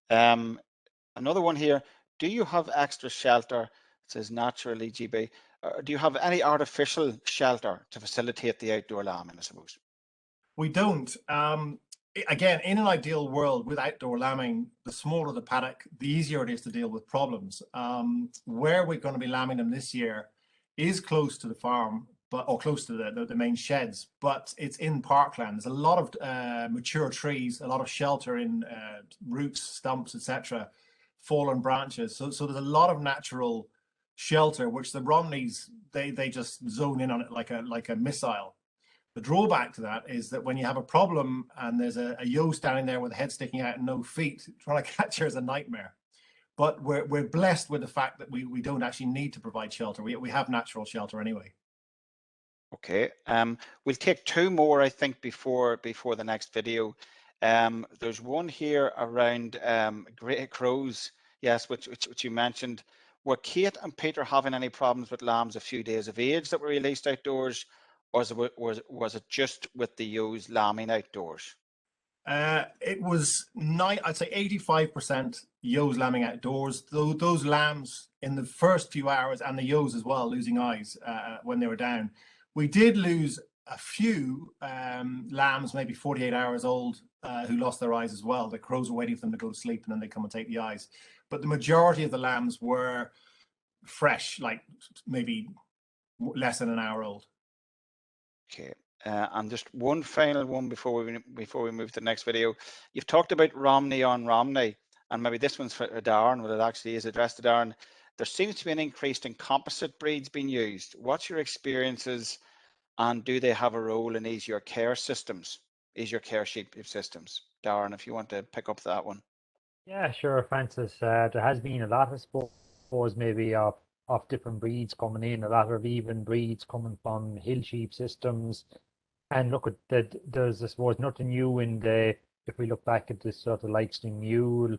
Another one here. Do you have extra shelter? It says natural EGB. Do you have any artificial shelter to facilitate the outdoor lambing, I suppose? We don't. Again, in an ideal world with outdoor lambing, the smaller the paddock, the easier it is to deal with problems. Where we're going to be lambing them this year is close to the farm, or close to the main sheds, but it's in parkland. There's a lot of mature trees, a lot of shelter in roots, stumps, etc., fallen branches. So there's a lot of natural shelter, which the Romneys, they just zone in on it like a missile. The drawback to that is that when you have a problem and there's a ewe standing there with a head sticking out and no feet, trying to catch her is a nightmare. But we're blessed with the fact that we don't actually need to provide shelter. We have natural shelter anyway. Okay, we'll take 2 more, I think, before the next video. There's one here around grey crows, yes, which you mentioned. Were Kate and Peter having any problems with lambs a few days of age that were released outdoors, or was it just with the ewes lambing outdoors? It was I'd say 85% ewes lambing outdoors. Those lambs in the first few hours, and the ewes as well, losing eyes when they were down. We did lose a few lambs, maybe 48 hours old, who lost their eyes as well. The crows were waiting for them to go to sleep, and then they come and take the eyes. But the majority of the lambs were fresh, like maybe less than an hour old. Okay, and just one final one before we move to the next video. You've talked about Romney on Romney, and maybe this one's for Darren, but it actually is addressed to Darren. There seems to be an increase in composite breeds being used. What's your experiences, and do they have a role in easier care systems, easier care sheep systems? Darren, if you want to pick up that one. Yeah, sure, Francis. There has been a lot, I suppose, maybe of different breeds coming in, a lot of even breeds coming from hill sheep systems. And look at that, there's, I suppose, nothing new in if we look back at this sort of Leixing mule,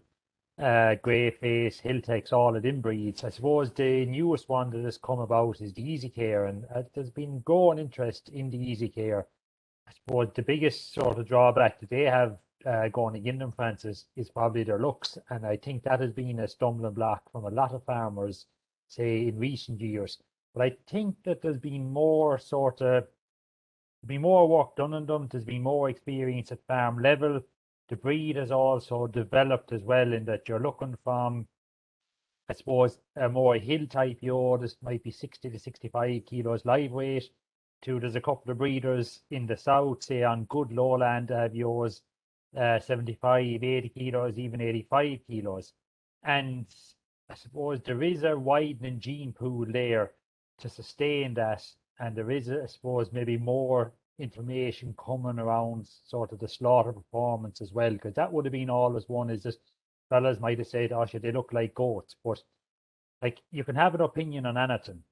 greyface, Hilltex, all of them breeds. I suppose the newest one that has come about is the Easy Care, and there's been growing interest in the Easy Care. I suppose the biggest sort of drawback that they have going against them, Francis, is probably their looks, and I think that has been a stumbling block from a lot of farmers, say, in recent years. But I think that there's been more sort of been more work done on them. There's been more experience at farm level. The breed has also developed as well, in that you're looking from, I suppose, a more hill type yaw. This might be 60 to 65 kilos live weight, to there's a couple of breeders in the south, say on good lowland, have yours 75, 80 kilos, even 85 kilos. And I suppose there is a widening gene pool there to sustain that. And there is, I suppose, maybe more information coming around sort of the slaughter performance as well, because that would have been always one, is that fellas might have said, oh, shit, they look like goats. But like, you can have an opinion on anything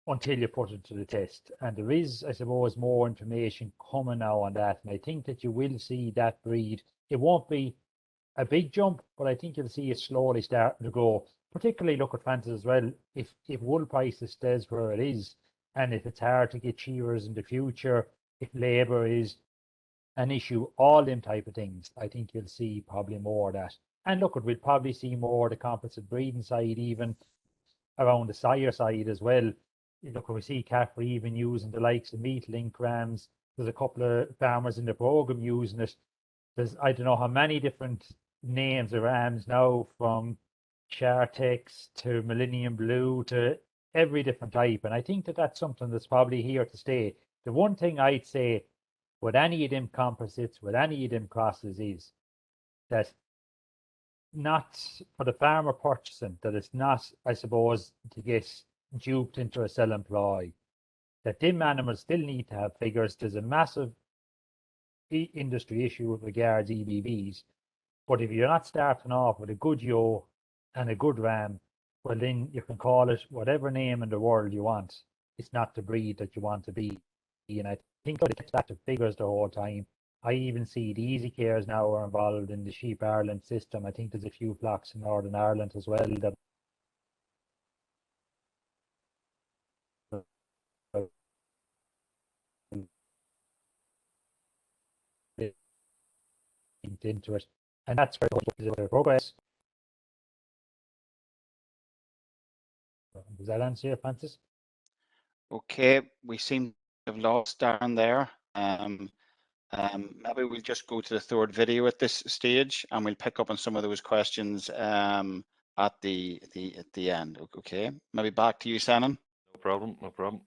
until you put it to the test. And there is, I suppose, more information coming now on that. And I think that you will see that breed. It won't be a big jump, but I think you'll see it slowly starting to grow. Particularly look at Francis as well. If wool prices stays where it is, and if it's hard to get shearers in the future, if labour is an issue, all them type of things, I think you'll see probably more of that. And look, we'll probably see more of the composite breeding side, even around the sire side as well. Look, we see Caffrey even using the likes of meat link rams. There's a couple of farmers in the program using it. There's, I don't know how many different names of rams now, from Chartex to Millennium Blue to every different type. And I think that that's something that's probably here to stay. The one thing I'd say with any of them composites, with any of them crosses, is that not for the farmer purchasing, that it's not, I suppose, to get duped into a sell employ, that them animals still need to have figures. There's a massive industry issue with regards EBVs, but if you're not starting off with a good yo and a good ram, well, then you can call it whatever name in the world you want. It's not the breed that you want to be. And I think it gets back to figures the whole time. I even see the Easy Cares now are involved in the Sheep Ireland system. I think there's a few flocks in Northern Ireland as well that into it, and that's where progress. Does that answer you, Francis? Okay, we seem to have lost Darren there. Maybe we'll just go to the third video at this stage, and we'll pick up on some of those questions at the end. Okay, maybe back to you, Shannon. No problem, no problem.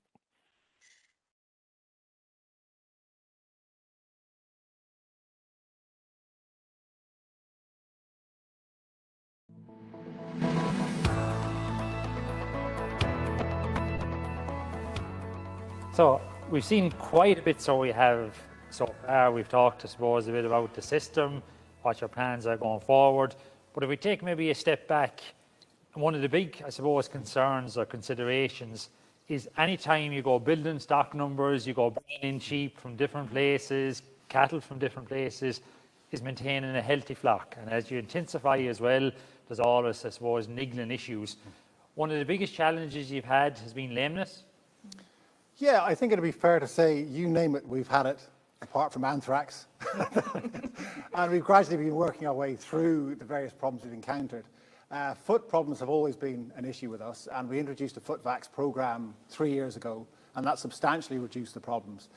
So we've seen quite a bit, so we have so far. We've talked, I suppose, a bit about the system, what your plans are going forward. But if we take maybe a step back, one of the big, I suppose, concerns or considerations is anytime you go building stock numbers, you go bringing in sheep from different places, cattle from different places, is maintaining a healthy flock. And as you intensify as well, there's always, I suppose, niggling issues. One of the biggest challenges you've had has been lameness. Yeah, I think it'd be fair to say, you name it, we've had it, apart from anthrax. And we've gradually been working our way through the various problems we've encountered. Foot problems have always been an issue with us, and we introduced a foot vax program 3 years ago, and that substantially reduced the problems.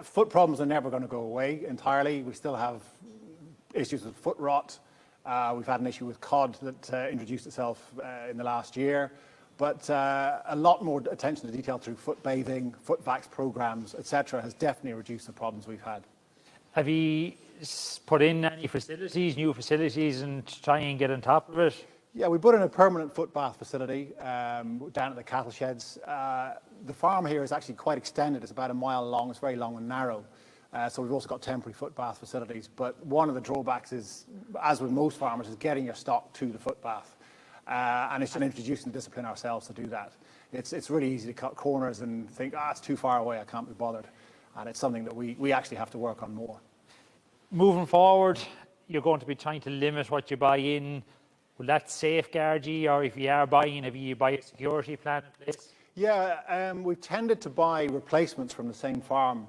Foot problems are never going to go away entirely. We still have issues with foot rot. We've had an issue with cod that introduced itself in the last year. But a lot more attention to detail through foot bathing, foot vax programs, etc., has definitely reduced the problems we've had. Have you put in any facilities, new facilities, and try and get on top of it? Yeah, we put in a permanent foot bath facility down at the cattle sheds. The farm here is actually quite extended. It's about a mile long. It's very long and narrow. So we've also got temporary foot bath facilities. But one of the drawbacks is, as with most farmers, is getting your stock to the foot bath. And it's an introducing discipline ourselves to do that. It's really easy to cut corners and think, it's too far away, I can't be bothered. And it's something that we actually have to work on more. Moving forward, you're going to be trying to limit what you buy in. Will that safeguard you, or if you are buying, have you buy a security plan in place? Yeah, we've tended to buy replacements from the same farm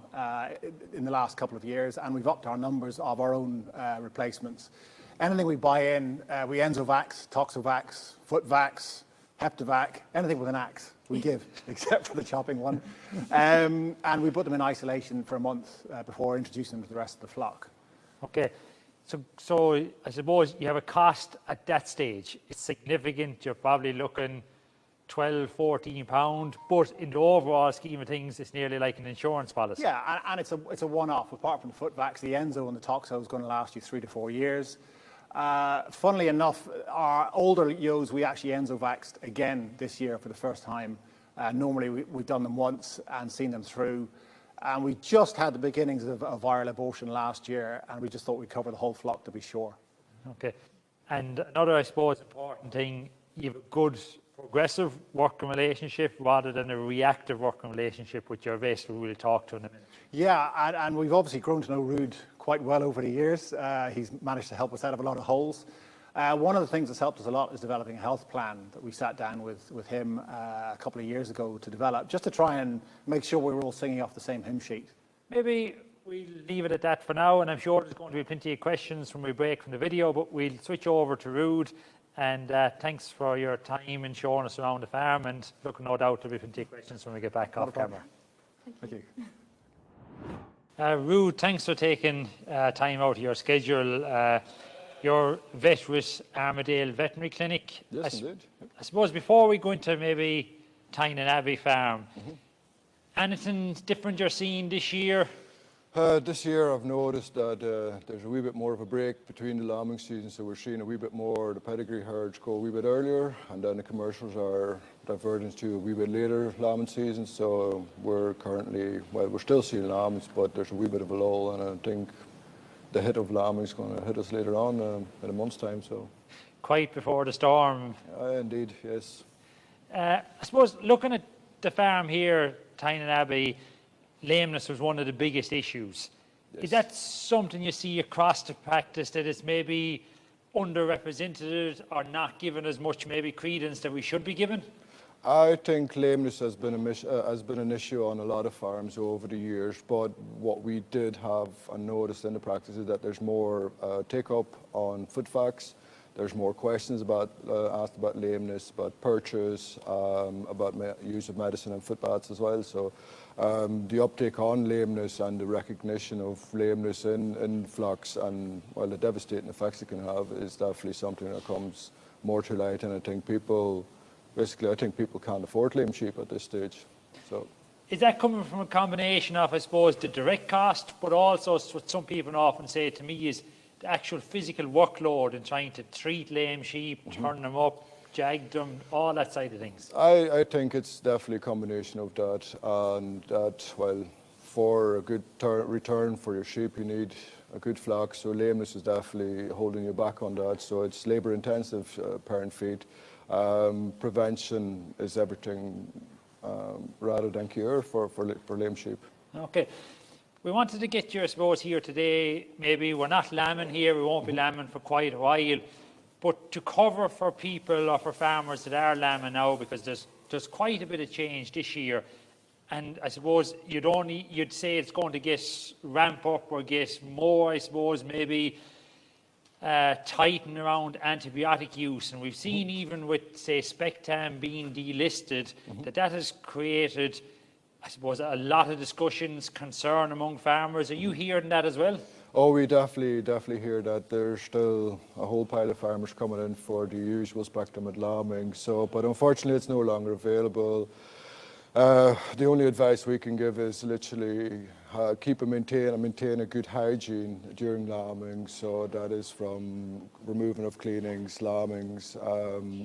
in the last couple of years, and we've upped our numbers of our own replacements. Anything we buy in, we Enzovax, Toxovax, Footvax, Heptavac, anything with an axe. we give, except for the chopping one. And we put them in isolation for a month before introducing them to the rest of the flock. Okay. So I suppose you have a cost at that stage. It's significant. You're probably looking 12, 14 pound, but in the overall scheme of things, it's nearly like an insurance policy. Yeah, and it's a one-off. Apart from the foot vax, the Enzo and the Toxo is going to last you 3 to 4 years. Funnily enough, our older ewes we actually Enzo vaxed again this year for the first time. Normally we've done them once and seen them through. And we just had the beginnings of viral abortion last year, and we just thought we'd cover the whole flock to be sure. Okay. And another, I suppose, important thing, you have a good progressive working relationship rather than a reactive working relationship with your vet, who we'll talk to in a minute. Yeah, and we've obviously grown to know Ruud quite well over the years. He's managed to help us out of a lot of holes. One of the things that's helped us a lot is developing a health plan that we sat down with him a couple of years ago to develop, just to try and make sure we were all singing off the same hymn sheet. Maybe we'll leave it at that for now, and I'm sure there's going to be plenty of questions when we break from the video, but we'll switch over to Ruud. And thanks for your time and showing us around the farm, and look, no doubt there'll be plenty of questions when we get back off camera. Thank you. Ruud, thanks for taking time out of your schedule. You're vet with Armadale Veterinary Clinic. Yes, indeed. I suppose before we go into maybe Tynan Abbey Farm, anything different you're seeing this year? This year I've noticed that there's a wee bit more of a break between the lambing season, so we're seeing a wee bit more the pedigree herds go a wee bit earlier, and then the commercials are diverging to a wee bit later lambing season. So we're currently, well, we're still seeing lambs, but there's a wee bit of a lull, and I think the hit of lambing is going to hit us later on in a month's time. So Quite before the storm. indeed, yes. I suppose looking at the farm here, Tynan Abbey, lameness was one of the biggest issues. Yes. Is that something you see across the practice, that it's maybe underrepresented or not given as much maybe credence that we should be given? I think lameness has been an issue on a lot of farms over the years, but what we did have and noticed in the practice is that there's more take-up on foot vax. There's more questions asked about lameness, about purchase, about use of medicine and foot baths as well. So the uptake on lameness and the recognition of lameness in flocks and the devastating effects it can have is definitely something that comes more to light. And I think people can't afford lame sheep at this stage. So, is that coming from a combination of, I suppose, the direct cost, but also what some people often say to me is the actual physical workload in trying to treat lame sheep, turn them up, jag them, all that side of things? I think it's definitely a combination of that, and that, well, for a good return for your sheep, you need a good flock. So lameness is definitely holding you back on that. So it's labour intensive, parent feed. Prevention is everything rather than cure for lame sheep. Okay. We wanted to get you, I suppose, here today. Maybe we're not lambing here, we won't be lambing for quite a while, but to cover for people or for farmers that are lambing now, because there's quite a bit of change this year. And I suppose you'd say it's going to get ramp up or get more, I suppose, maybe tighten around antibiotic use. And we've seen even with, say, Spectam being delisted, that has created, I suppose, a lot of discussions, concern among farmers. Are you hearing that as well? Oh, we definitely hear that. There's still a whole pile of farmers coming in for the usual spectrum at lambing. So, but unfortunately, it's no longer available. The only advice we can give is literally maintain a good hygiene during lambing. So that is from removing of cleanings, lambings,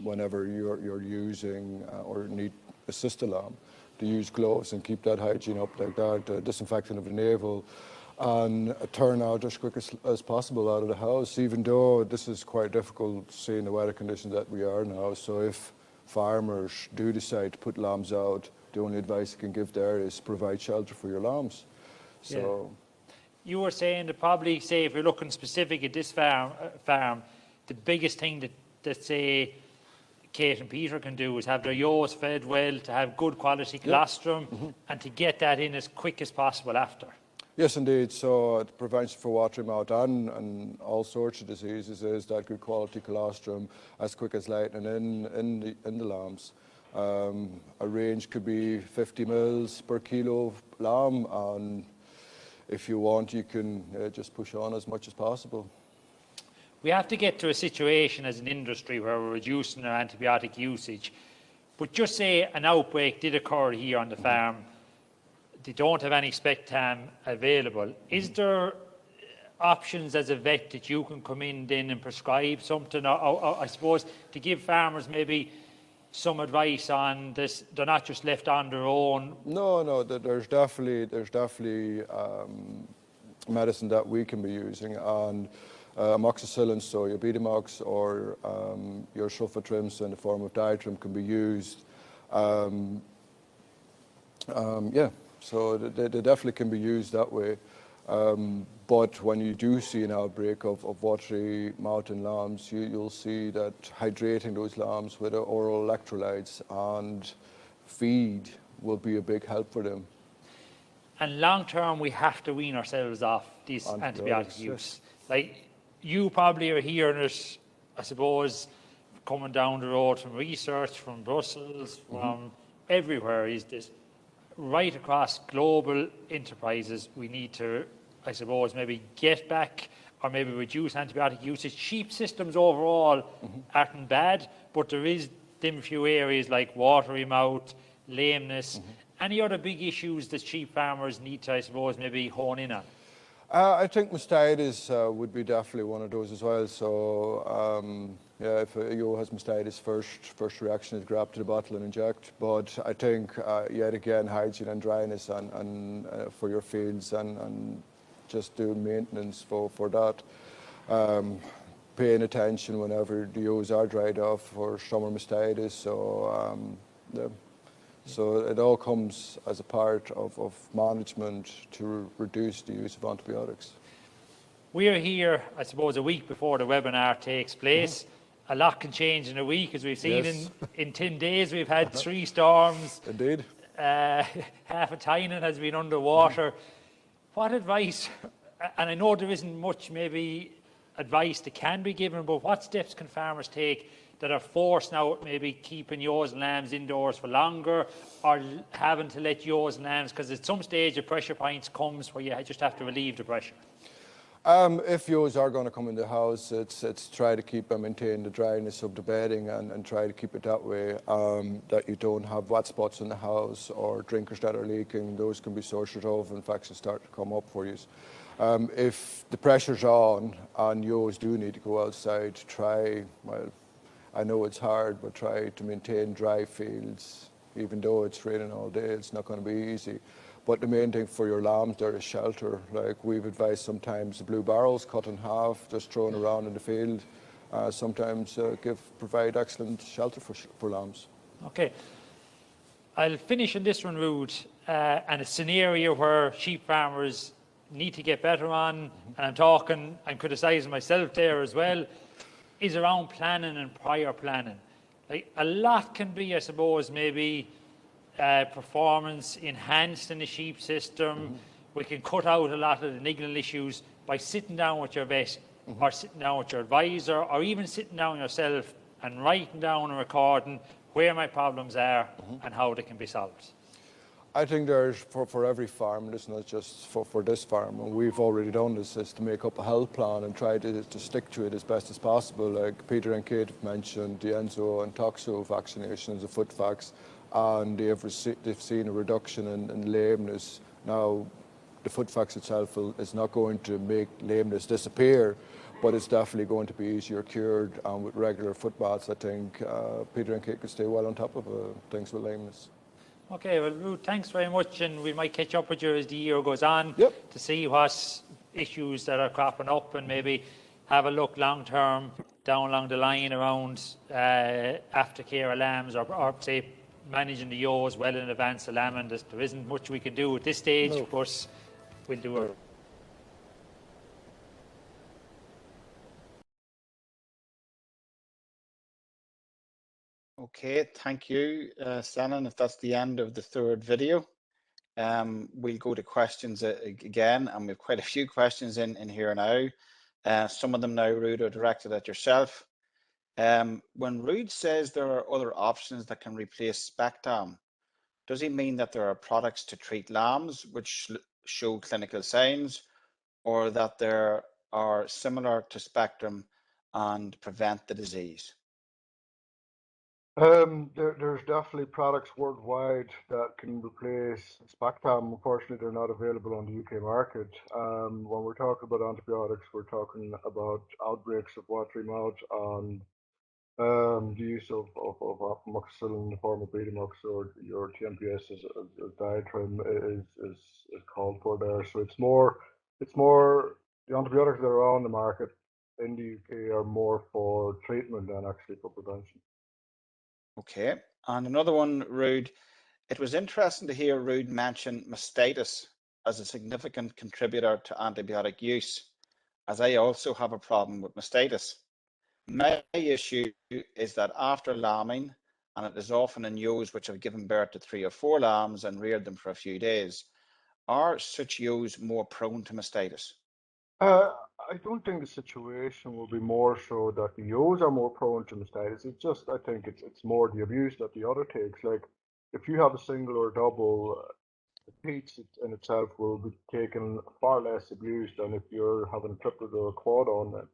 whenever you're using or need assist a lamb, to use gloves and keep that hygiene up like that, disinfecting of the navel, and turn out as quick as possible out of the house, even though this is quite difficult seeing the weather conditions that we are now. So if farmers do decide to put lambs out, the only advice I can give there is provide shelter for your lambs. So, you were saying that probably, say, if you're looking specific at this farm, the biggest thing that say Kate and Peter can do is have their ewes fed well, to have good quality colostrum, and to get that in as quick as possible after. yes, indeed. So the prevention for watery mouth and all sorts of diseases is that good quality colostrum as quick as lightning in the lambs. A range could be 50 mils per kilo of lamb, and if you want, you can just push on as much as possible. We have to get to a situation as an industry where we're reducing our antibiotic usage. But just say an outbreak did occur here on the farm, they don't have any spectam available. Is there options as a vet that you can come in then and prescribe something, or I suppose to give farmers maybe some advice on this, they're not just left on their own? No, there's definitely medicine that we can be using, and amoxicillin, so your Betamax or your sulfatrims in the form of diatrim can be used. Yeah, so they definitely can be used that way. But when you do see an outbreak of watery mouth in lambs, you'll see that hydrating those lambs with oral electrolytes and feed will be a big help for them. And long term, we have to wean ourselves off these antibiotic use. Like, you probably are hearing it, I suppose, coming down the road from research, from Brussels, from everywhere, is this right across global enterprises. We need to, I suppose, maybe get back or maybe reduce antibiotic usage. Sheep systems overall aren't bad, but there is them few areas like watery mouth, lameness, any other big issues that sheep farmers need to, I suppose, maybe hone in on? I think mastitis would be definitely one of those as well. So yeah, if a ewe has mastitis, first reaction is grab to the bottle and inject. But I think yet again, hygiene and dryness and for your fields and just do maintenance for that. Paying attention whenever the ewes are dried off for summer mastitis. So yeah. So it all comes as a part of management to reduce the use of antibiotics. We're here, I suppose, a week before the webinar takes place. A lot can change in a week, as we've seen. In 10 days, we've had 3 storms. Indeed. Half of Tynan has been underwater. What advice, and I know there isn't much maybe advice that can be given, but what steps can farmers take that are forced now, maybe keeping ewes and lambs indoors for longer, or having to let ewes and lambs, because at some stage a pressure point comes where you just have to relieve the pressure? If ewes are going to come in the house, it's try to keep and maintain the dryness of the bedding and try to keep it that way, that you don't have wet spots in the house or drinkers that are leaking. Those can be sources of infections start to come up for you. If the pressure's on and ewes do need to go outside, try, well, I know it's hard, but try to maintain dry fields. Even though it's raining all day, it's not going to be easy. But the main thing for your lambs there is shelter. Like we've advised sometimes the blue barrels cut in half, just thrown around in the field. Sometimes provide excellent shelter for lambs. Okay. I'll finish on this one, Ruth, and a scenario where sheep farmers need to get better on, and I'm criticising myself there as well, is around planning and prior planning. Like, a lot can be, I suppose, maybe performance enhanced in the sheep system. We can cut out a lot of the niggling issues by sitting down with your vet or sitting down with your advisor, or even sitting down yourself and writing down and recording where my problems are and how they can be solved. I think there's, for every farm, it's not just for this farm, and we've already done this, is to make up a health plan and try to stick to it as best as possible. Like Peter and Kate have mentioned, the Enzo and Toxo vaccinations, the foot vax, and they've seen a reduction in lameness. Now, the foot vax itself is not going to make lameness disappear, but it's definitely going to be easier cured, and with regular foot baths, I think Peter and Kate could stay well on top of things with lameness. Okay, well, Ruth, thanks very much, and we might catch up with you as the year goes on to see what issues that are cropping up, and maybe have a look long term down along the line around aftercare of lambs, or say managing the ewes well in advance of lambing. There isn't much we can do at this stage, but we'll do it. Okay, thank you, Shannon. If that's the end of the 3rd video, we'll go to questions again, and we've quite a few questions in here now. Some of them now, Ruth, are directed at yourself. When Rude says there are other options that can replace Spectam, does he mean that there are products to treat lambs which show clinical signs, or that there are similar to Spectrum and prevent the disease? There's definitely products worldwide that can replace Spectam. Unfortunately, they're not available on the UK market. When we're talking about antibiotics, we're talking about outbreaks of watery mouth and the use of amoxicillin in the form of Betamax or your TMPS as diatrim is called for there. So it's more the antibiotics that are on the market in the UK are more for treatment than actually for prevention. Okay, and another one, Rude. It was interesting to hear Rude mention mastitis as a significant contributor to antibiotic use, as I also have a problem with mastitis. My issue is that after lambing, and it is often in ewes which have given birth to 3 or 4 lambs and reared them for a few days, are such ewes more prone to mastitis? I don't think the situation will be more so that the ewes are more prone to mastitis. It's just, I think it's more the abuse that the udder takes. Like, if you have a single or double, the teats in itself will be taken far less abuse than if you're having a triplet or a quad on them.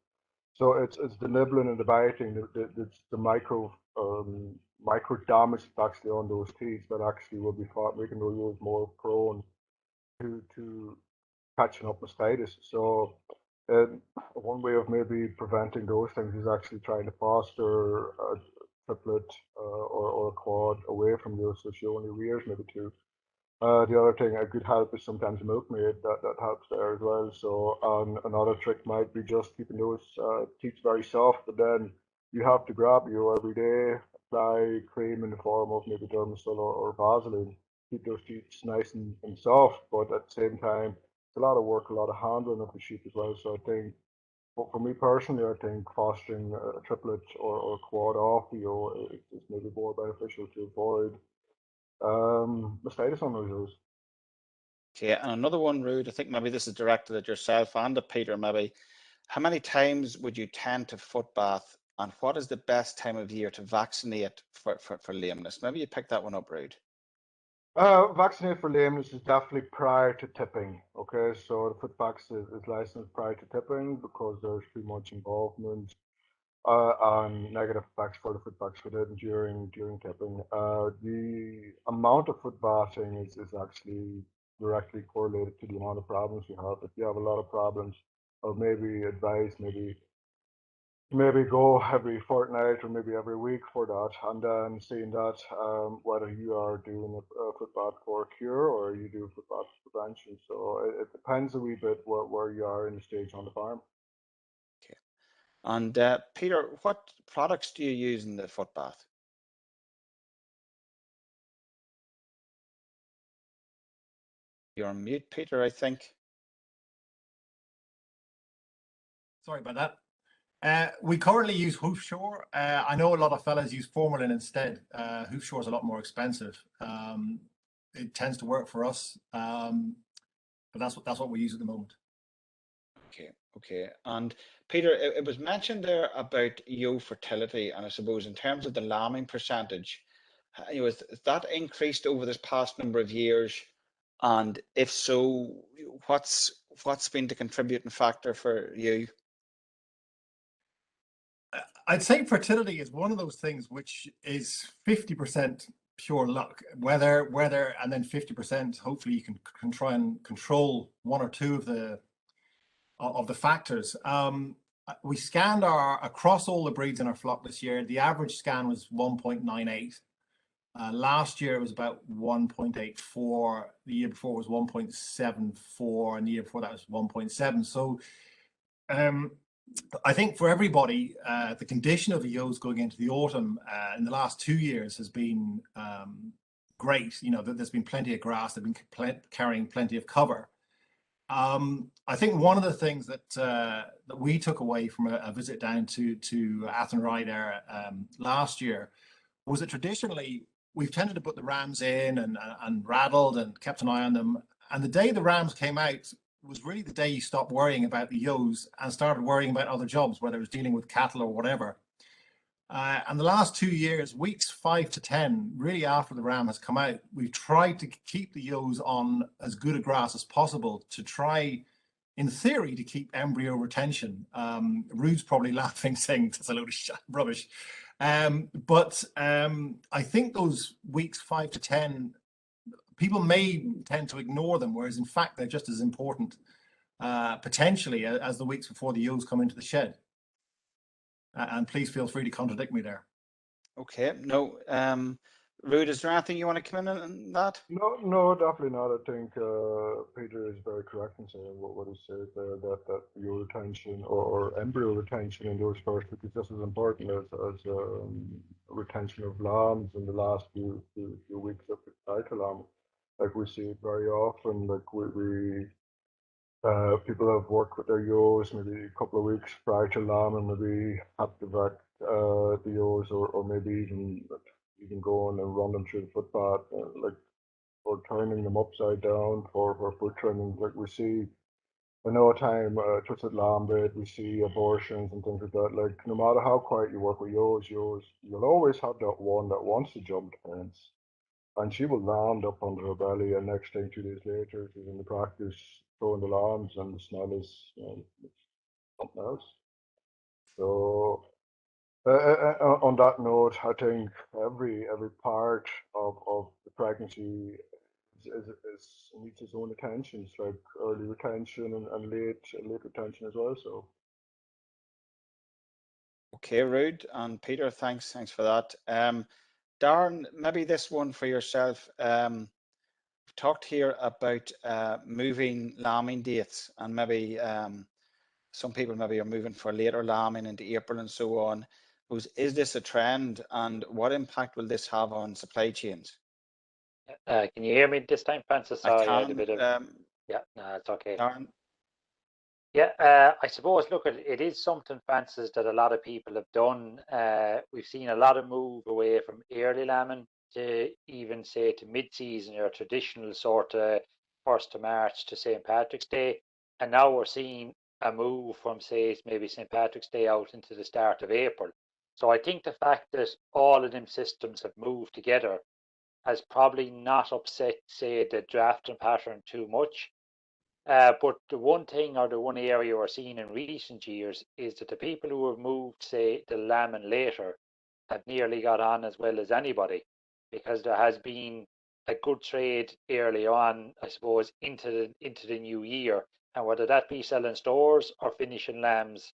So it's the nibbling and the biting, the micro damage that's actually on those teeth that actually will be making those ewes more prone to catching up mastitis. So one way of maybe preventing those things is actually trying to foster a triplet or a quad away from those, so she only rears maybe 2. The other thing a good help is sometimes milkmaid that helps there as well. So another trick might be just keeping those teeth very soft, but then you have to grab you every day, apply cream in the form of maybe Dermasil or Vaseline, keep those teeth nice and soft, but at the same time, it's a lot of work, a lot of handling of the sheep as well. So I think, but for me personally, I think fostering a triplet or quad off the ewe is maybe more beneficial to avoid mastitis on those ewes. Okay, and another one, Rude, I think maybe this is directed at yourself and at Peter maybe. How many times would you tend to foot bath, and what is the best time of year to vaccinate for lameness? Maybe you pick that one up, Rude. Vaccinate for lameness is definitely prior to tipping. Okay, so the foot vaccine is licensed prior to tipping because there's too much involvement and negative effects for the foot vaccine during tipping. The amount of foot bathing is actually directly correlated to the amount of problems you have. If you have a lot of problems, or maybe advise maybe go every fortnight or maybe every week for that, and then seeing that whether you are doing a foot bath for a cure or you do foot bath prevention. So it depends a wee bit where you are in the stage on the farm. Okay. And Peter, what products do you use in the foot bath? You're on mute, Peter, I think. Sorry about that. We currently use Hoof Shore. I know a lot of fellas use formalin instead. Hoof Shore is a lot more expensive. It tends to work for us, but that's what we use at the moment. Okay. And Peter, it was mentioned there about ewe fertility, and I suppose in terms of the lambing percentage, has that increased over this past number of years? And if so, what's been the contributing factor for you? I'd say fertility is one of those things which is 50% pure luck, weather, and then 50%. Hopefully, you can try and control 1 or 2 of the factors. We scanned across all the breeds in our flock this year. The average scan was 1.98. Last year it was about 1.84. The year before was 1.74, and the year before that was 1.7. So I think for everybody, the condition of the ewes going into the autumn in the last 2 years has been great. You know, there's been plenty of grass, they've been carrying plenty of cover. I think one of the things that we took away from a visit down to Athenry there last year was that traditionally we've tended to put the rams in and rattled and kept an eye on them. And the day the rams came out was really the day you stopped worrying about the ewes and started worrying about other jobs, whether it was dealing with cattle or whatever. And the last 2 years, weeks 5 to 10, really after the ram has come out, we've tried to keep the ewes on as good a grass as possible to try, in theory, to keep embryo retention. Rude's probably laughing, saying that's a load of rubbish. But I think those weeks 5 to 10, people may tend to ignore them, whereas in fact they're just as important potentially as the weeks before the ewes come into the shed. And please feel free to contradict me there. Okay, no, Rude, is there anything you want to come in on that? No, definitely not. I think Peter is very correct in saying what he said there, that your retention or embryo retention in those first weeks is just as important as retention of lambs in the last few weeks of the cycle lamb. Like we see it very often, like we people have worked with their ewes maybe a couple of weeks prior to lamb and maybe have to vet the ewes or maybe even go on and run them through the footpath, like or turning them upside down for foot trimming. Like we see in no time twisted lamb bait, we see abortions and things like that. Like no matter how quiet you work with ewes, you'll always have that one that wants to jump the fence. And she will land up under her belly, and next thing 2 days later, she's in the practice throwing the lambs, and the smell is something else. So, on that note, I think every part of the pregnancy needs its own attention. It's like early retention and late retention as well. So. Okay, Rude and Peter, thanks for that. Darren, maybe this one for yourself. We've talked here about moving lambing dates, and maybe some people maybe are moving for later lambing into April and so on. Is this a trend, and what impact will this have on supply chains? Can you hear me this time, Francis? I Sorry, I had a can. bit of yeah, no, it's okay. Darren? Yeah, I suppose, look, it is something, Francis, that a lot of people have done. We've seen a lot of move away from early lambing to even say to mid-season or traditional sort of 1st of March to St. Patrick's Day. And now we're seeing a move from, say, maybe St. Patrick's Day out into the start of April. So I think the fact that all of them systems have moved together has probably not upset, say, the drafting pattern too much. But the one thing or the one area we're seeing in recent years is that the people who have moved, say, the lambing later have nearly got on as well as anybody, because there has been a good trade early on, I suppose, into the new year. And whether that be selling stores or finishing lambs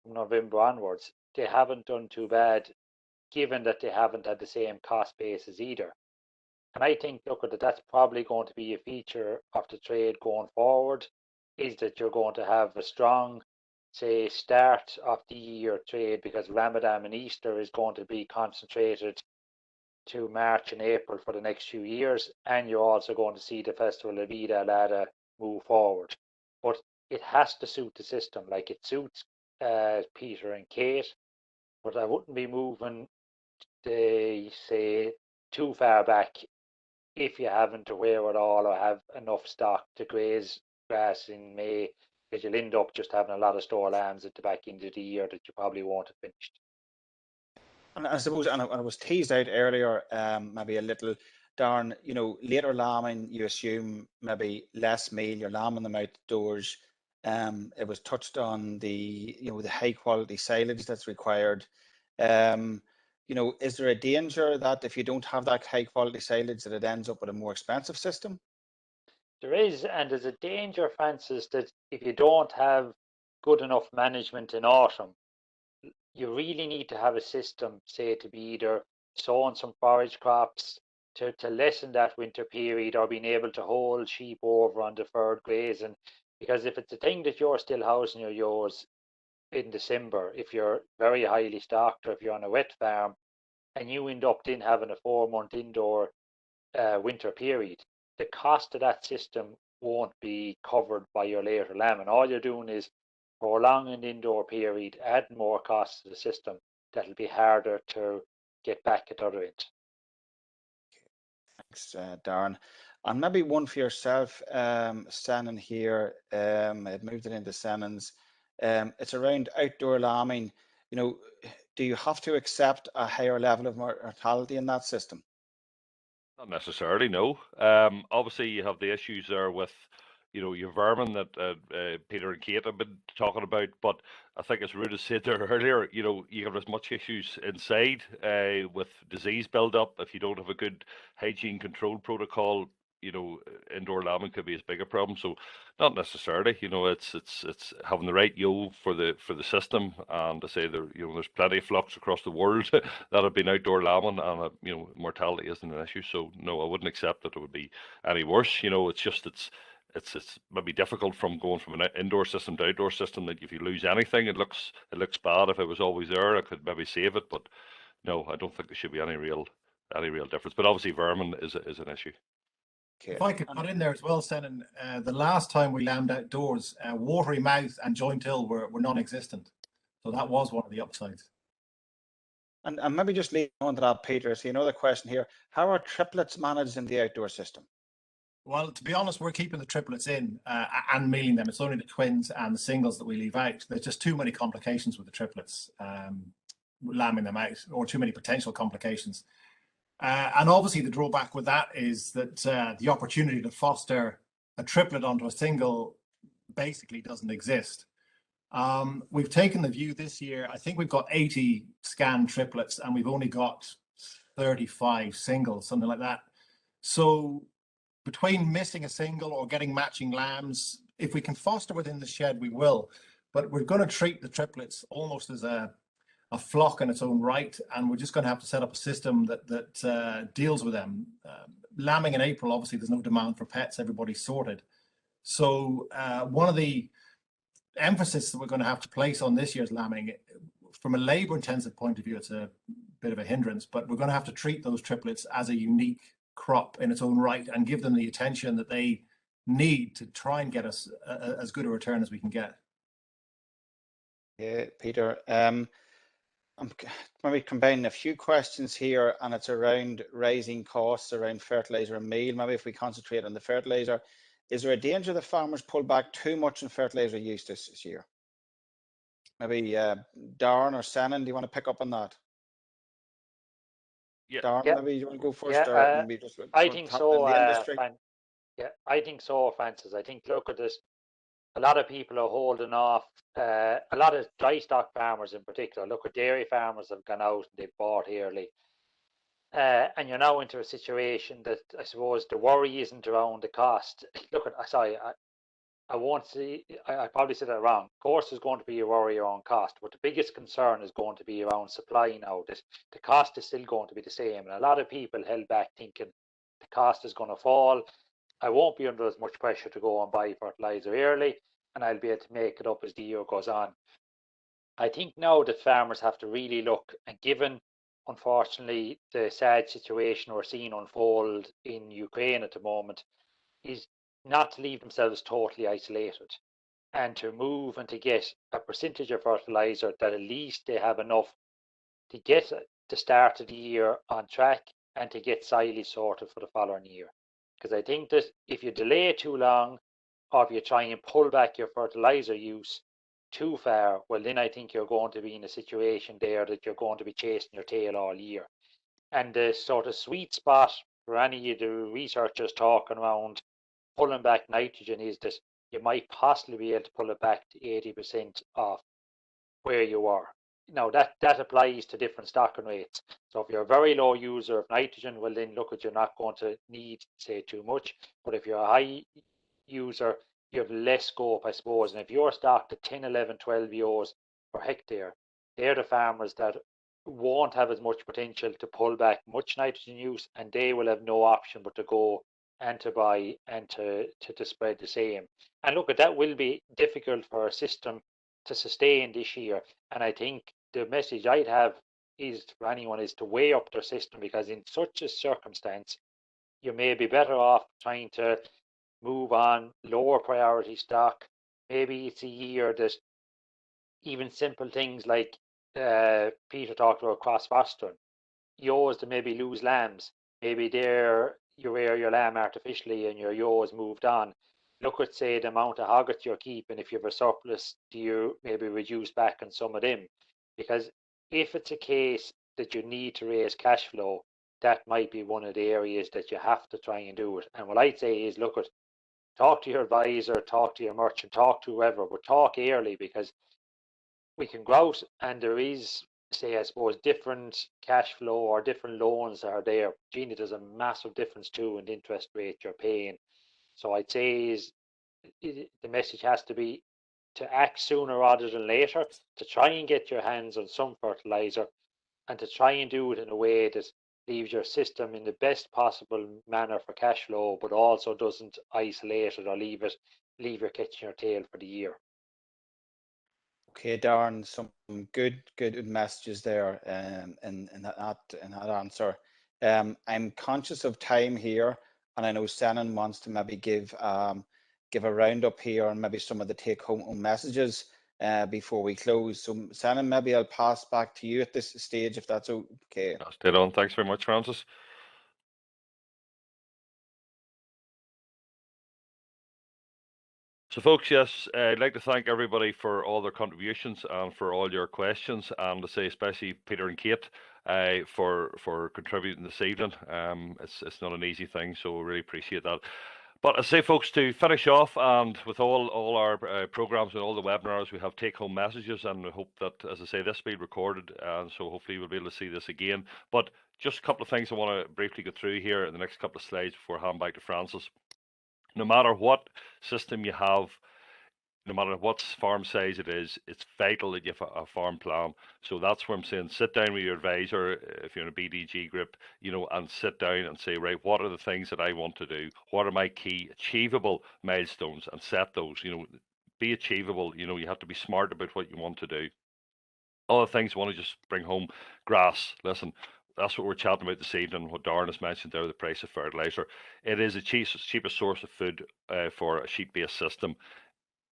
from November onwards, they haven't done too bad, given that they haven't had the same cost basis either. And I think, look, that's probably going to be a feature of the trade going forward, is that you're going to have a strong, say, start of the year trade, because Ramadan and Easter is going to be concentrated to March and April for the next few years. And you're also going to see the Festival of Eid al-Adha move forward. But it has to suit the system. Like it suits Peter and Kate, but I wouldn't be moving, say, too far back if you haven't to wear it all or have enough stock to graze grass in May, because you'll end up just having a lot of store lambs at the back end of the year that you probably won't have finished. And I suppose, and I was teased out earlier, maybe a little, Darren, later lambing, you assume maybe less meal, you're lambing them outdoors. It was touched on the high quality silage that's required. Is there a danger that if you don't have that high quality silage that it ends up with a more expensive system? There is, and there's a danger, Francis, that if you don't have good enough management in autumn, you really need to have a system, say, to be either sowing some forage crops to lessen that winter period, or being able to hold sheep over on deferred grazing. Because if it's a thing that you're still housing your ewes in December, if you're very highly stocked or if you're on a wet farm, and you end up then having a 4-month indoor winter period, the cost of that system won't be covered by your later lambing. All you're doing is prolonging the indoor period, adding more costs to the system that'll be harder to get back at the other end. Thanks, Darren. And maybe one for yourself, Shannon here. I've moved it into Shannon's. It's around outdoor lambing. do you have to accept a higher level of mortality in that system? Not necessarily, no. Obviously, you have the issues there with, your vermin that Peter and Kate have been talking about. But I think, as Ruth said there earlier, you have as much issues inside with disease build-up. If you don't have a good hygiene control protocol, indoor lambing could be as big a problem. So, not necessarily. It's having the right for the system. And to say there's plenty of flocks across the world that have been outdoor lambing, and mortality isn't an issue. So no, I wouldn't accept that it would be any worse. It's just it's maybe difficult from going from an indoor system to outdoor system, that if you lose anything, it looks bad. If it was always there, I could maybe save it. But no, I don't think there should be any real difference. But obviously, vermin is an issue. Okay. If I could put in there as well, Senan, the last time we lambed outdoors, watery mouth and joint ill were non-existent. So that was one of the upsides. And maybe just leading on to that, Peter, so the question here, how are triplets managed in the outdoor system? Well, to be honest, we're keeping the triplets in and mealing them. It's only the twins and the singles that we leave out. There's just too many complications with the triplets, lambing them out, or too many potential complications. And obviously the drawback with that is that the opportunity to foster a triplet onto a single basically doesn't exist. We've taken the view this year, I think we've got 80 scanned triplets and we've only got 35 singles, something like that. So between missing a single or getting matching lambs, if we can foster within the shed, we will. But we're going to treat the triplets almost as a flock in its own right, and we're just going to have to set up a system that deals with them. Lambing in April, obviously there's no demand for pets, everybody's sorted. So one of the emphasis that we're going to have to place on this year's lambing, from a labor intensive point of view, it's a bit of a hindrance, but we're going to have to treat those triplets as a unique crop in its own right and give them the attention that they need to try and get us as good a return as we can get. Yeah, Peter, I'm maybe combining a few questions here, and it's around raising costs around fertilizer and meal. Maybe if we concentrate on the fertilizer, is there a danger that farmers pull back too much in fertilizer use this year? Maybe Darren or Senan, do you want to pick up on that? Yeah. Darren, maybe you want to go first? Yeah, Or maybe just I think so. in the industry? Yeah, I think so, Francis. I think, look at this. A lot of people are holding off. A lot of dry stock farmers in particular. Look at dairy farmers have gone out and they've bought early. And you're now into a situation that I suppose the worry isn't around the cost. Look at, sorry, I won't see, I probably said that wrong. Of course, there's going to be a worry around cost, but the biggest concern is going to be around supply now. The cost is still going to be the same. And a lot of people held back thinking the cost is going to fall. I won't be under as much pressure to go and buy fertilizer early, and I'll be able to make it up as the year goes on. I think now that farmers have to really look, and given, unfortunately, the sad situation we're seeing unfold in Ukraine at the moment, is not to leave themselves totally isolated and to move and to get a percentage of fertilizer that at least they have enough to get the start of the year on track and to get silage sorted for the following year. Because I think that if you delay too long, or if you try and pull back your fertilizer use too far, well, then I think you're going to be in a situation there that you're going to be chasing your tail all year. And the sort of sweet spot for any of the researchers talking around pulling back nitrogen is that you might possibly be able to pull it back to 80% of where you are. Now that applies to different stocking rates. So if you're a very low user of nitrogen, well then look at, you're not going to need, say, too much. But if you're a high user, you have less scope, I suppose. And if you're stocked at 10, 11, 12 euros per hectare, they're the farmers that won't have as much potential to pull back much nitrogen use, and they will have no option but to go and to buy and to spread the same. And look, at that will be difficult for a system to sustain this year. And I think the message I'd have is for anyone is to weigh up their system, because in such a circumstance, you may be better off trying to move on lower priority stock. Maybe it's a year that even simple things like Peter talked about cross fostering, yours to maybe lose lambs, maybe there you rear your lamb artificially and your yours moved on. Look at, say, the amount of hoggets you're keeping. If you have a surplus, do you maybe reduce back on some of them? Because if it's a case that you need to raise cash flow, that might be one of the areas that you have to try and do it. And what I'd say is, look, talk to your advisor, talk to your merchant, talk to whoever, but talk early, because we can go out and there is, say, I suppose, different cash flow or different loans that are there. Gina, there's a massive difference too in the interest rate you're paying. So I'd say is the message has to be to act sooner rather than later, to try and get your hands on some fertilizer, and to try and do it in a way that leaves your system in the best possible manner for cash flow, but also doesn't isolate it or leave you catching your tail for the year. Okay, Darren, some good messages there in that answer. I'm conscious of time here, and I know Senan wants to maybe give a roundup here on maybe some of the take-home messages before we close. So, Senan, maybe I'll pass back to you at this stage, if that's okay. That's dead on. Thanks very much, Francis. So folks, yes, I'd like to thank everybody for all their contributions and for all your questions, and to say especially Peter and Kate for contributing this evening. It's not an easy thing, so we really appreciate that. But I say, folks, to finish off, and with all our programs and all the webinars, we have take-home messages, and we hope that, as I say, this will be recorded, and so hopefully we'll be able to see this again. But just a couple of things I want to briefly go through here in the next couple of slides before I hand back to Francis. No matter what system you have, no matter what farm size it is, it's vital that you have a farm plan. So that's where I'm saying, sit down with your advisor, if you're in a BDG group, and sit down and say, right, what are the things that I want to do? What are my key achievable milestones? And set those, be achievable. You have to be smart about what you want to do. Other things I want to just bring home, grass. Listen, that's what we're chatting about this evening. What Darren has mentioned there, the price of fertilizer. It is the cheapest source of food for a sheep-based system.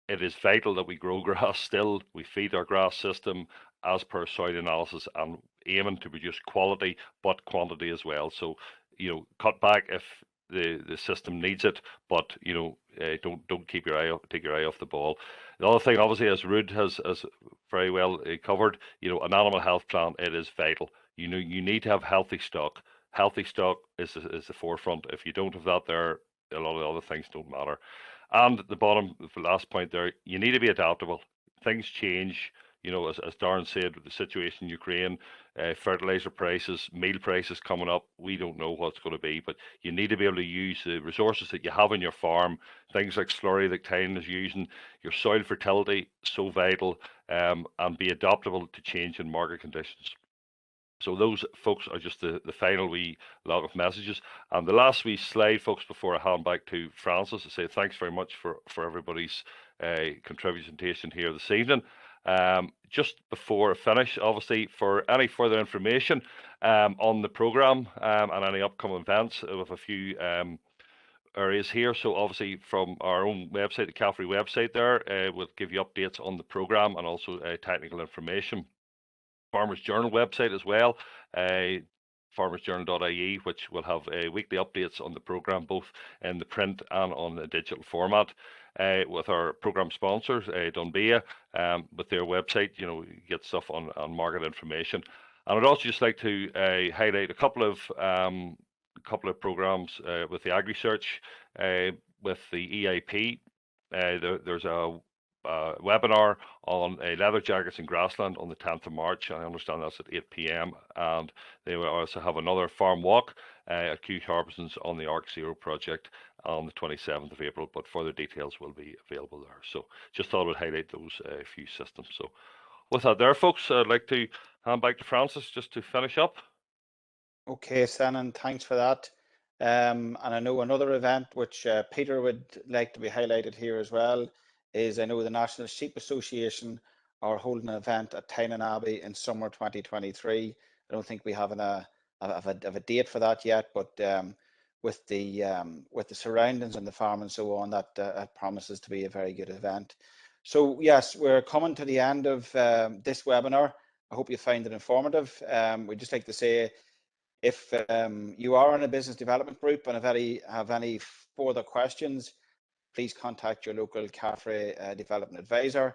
It is vital that we grow grass still. We feed our grass system as per soil analysis and aiming to produce quality but quantity as well. So, cut back if the system needs it, but don't take your eye off the ball. The other thing, obviously, as Ruud has very well covered, an animal health plan, it is vital. You need to have healthy stock. Healthy stock is the forefront. If you don't have that there, a lot of other things don't matter. And at the bottom, the last point there, you need to be adaptable. Things change, as Darren said, with the situation in Ukraine, fertilizer prices, meal prices coming up. We don't know what's going to be, but you need to be able to use the resources that you have on your farm. Things like slurry that Tyne is using, your soil fertility, so vital, and be adaptable to change in market conditions. So those, folks, are just the final wee lot of messages. And the last wee slide, folks, before I hand back to Francis, to say thanks very much for everybody's contribution here this evening. Just before I finish, obviously, for any further information on the programme and any upcoming events, with a few areas here. So obviously from our own website, the Caffrey website there, we'll give you updates on the programme and also technical information. Farmers Journal website as well, farmersjournal.ie, which will have weekly updates on the programme, both in the print and on the digital format. With our programme sponsors, Dunbia, with their website, you get stuff on market information. And I'd also just like to highlight a couple of programmes with the AgriSearch, with the EIP. There's a webinar on leather jackets in grassland on the 10th of March. I understand that's at 8 p.m. And they will also have another farm walk at Kew Harbison's on the ARC Zero project on the 27th of April, but further details will be available there. So just thought I would highlight those few systems. So with that there, folks, I'd like to hand back to Francis just to finish up. Okay, Senan, thanks for that. And I know another event which Peter would like to be highlighted here as well is, I know the National Sheep Association are holding an event at Tynan Abbey in summer 2023. I don't think we have a date for that yet, but with the surroundings and the farm and so on, that promises to be a very good event. So yes, we're coming to the end of this webinar. I hope you find it informative. We'd just like to say, if you are in a business development group and have any further questions, please contact your local Caffrey development advisor.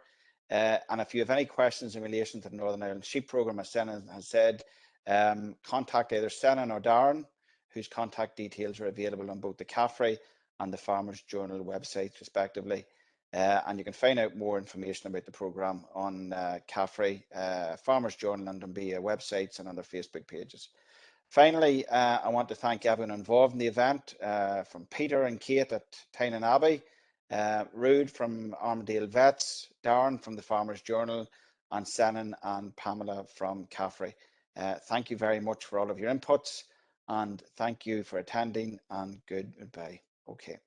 And if you have any questions in relation to the Northern Ireland Sheep Programme, as Senan has said, contact either Senan or Darren, whose contact details are available on both the CAFRE and the Farmers Journal websites, respectively. And you can find out more information about the programme on CAFRE, Farmers Journal and Dumbia websites and on their Facebook pages. Finally, I want to thank everyone involved in the event, from Peter and Kate at Tynan Abbey, Rude from Armadale Vets, Darren from the Farmers Journal, and Senan and Pamela from CAFRE. Thank you very much for all of your inputs, and thank you for attending, and goodbye. Okay.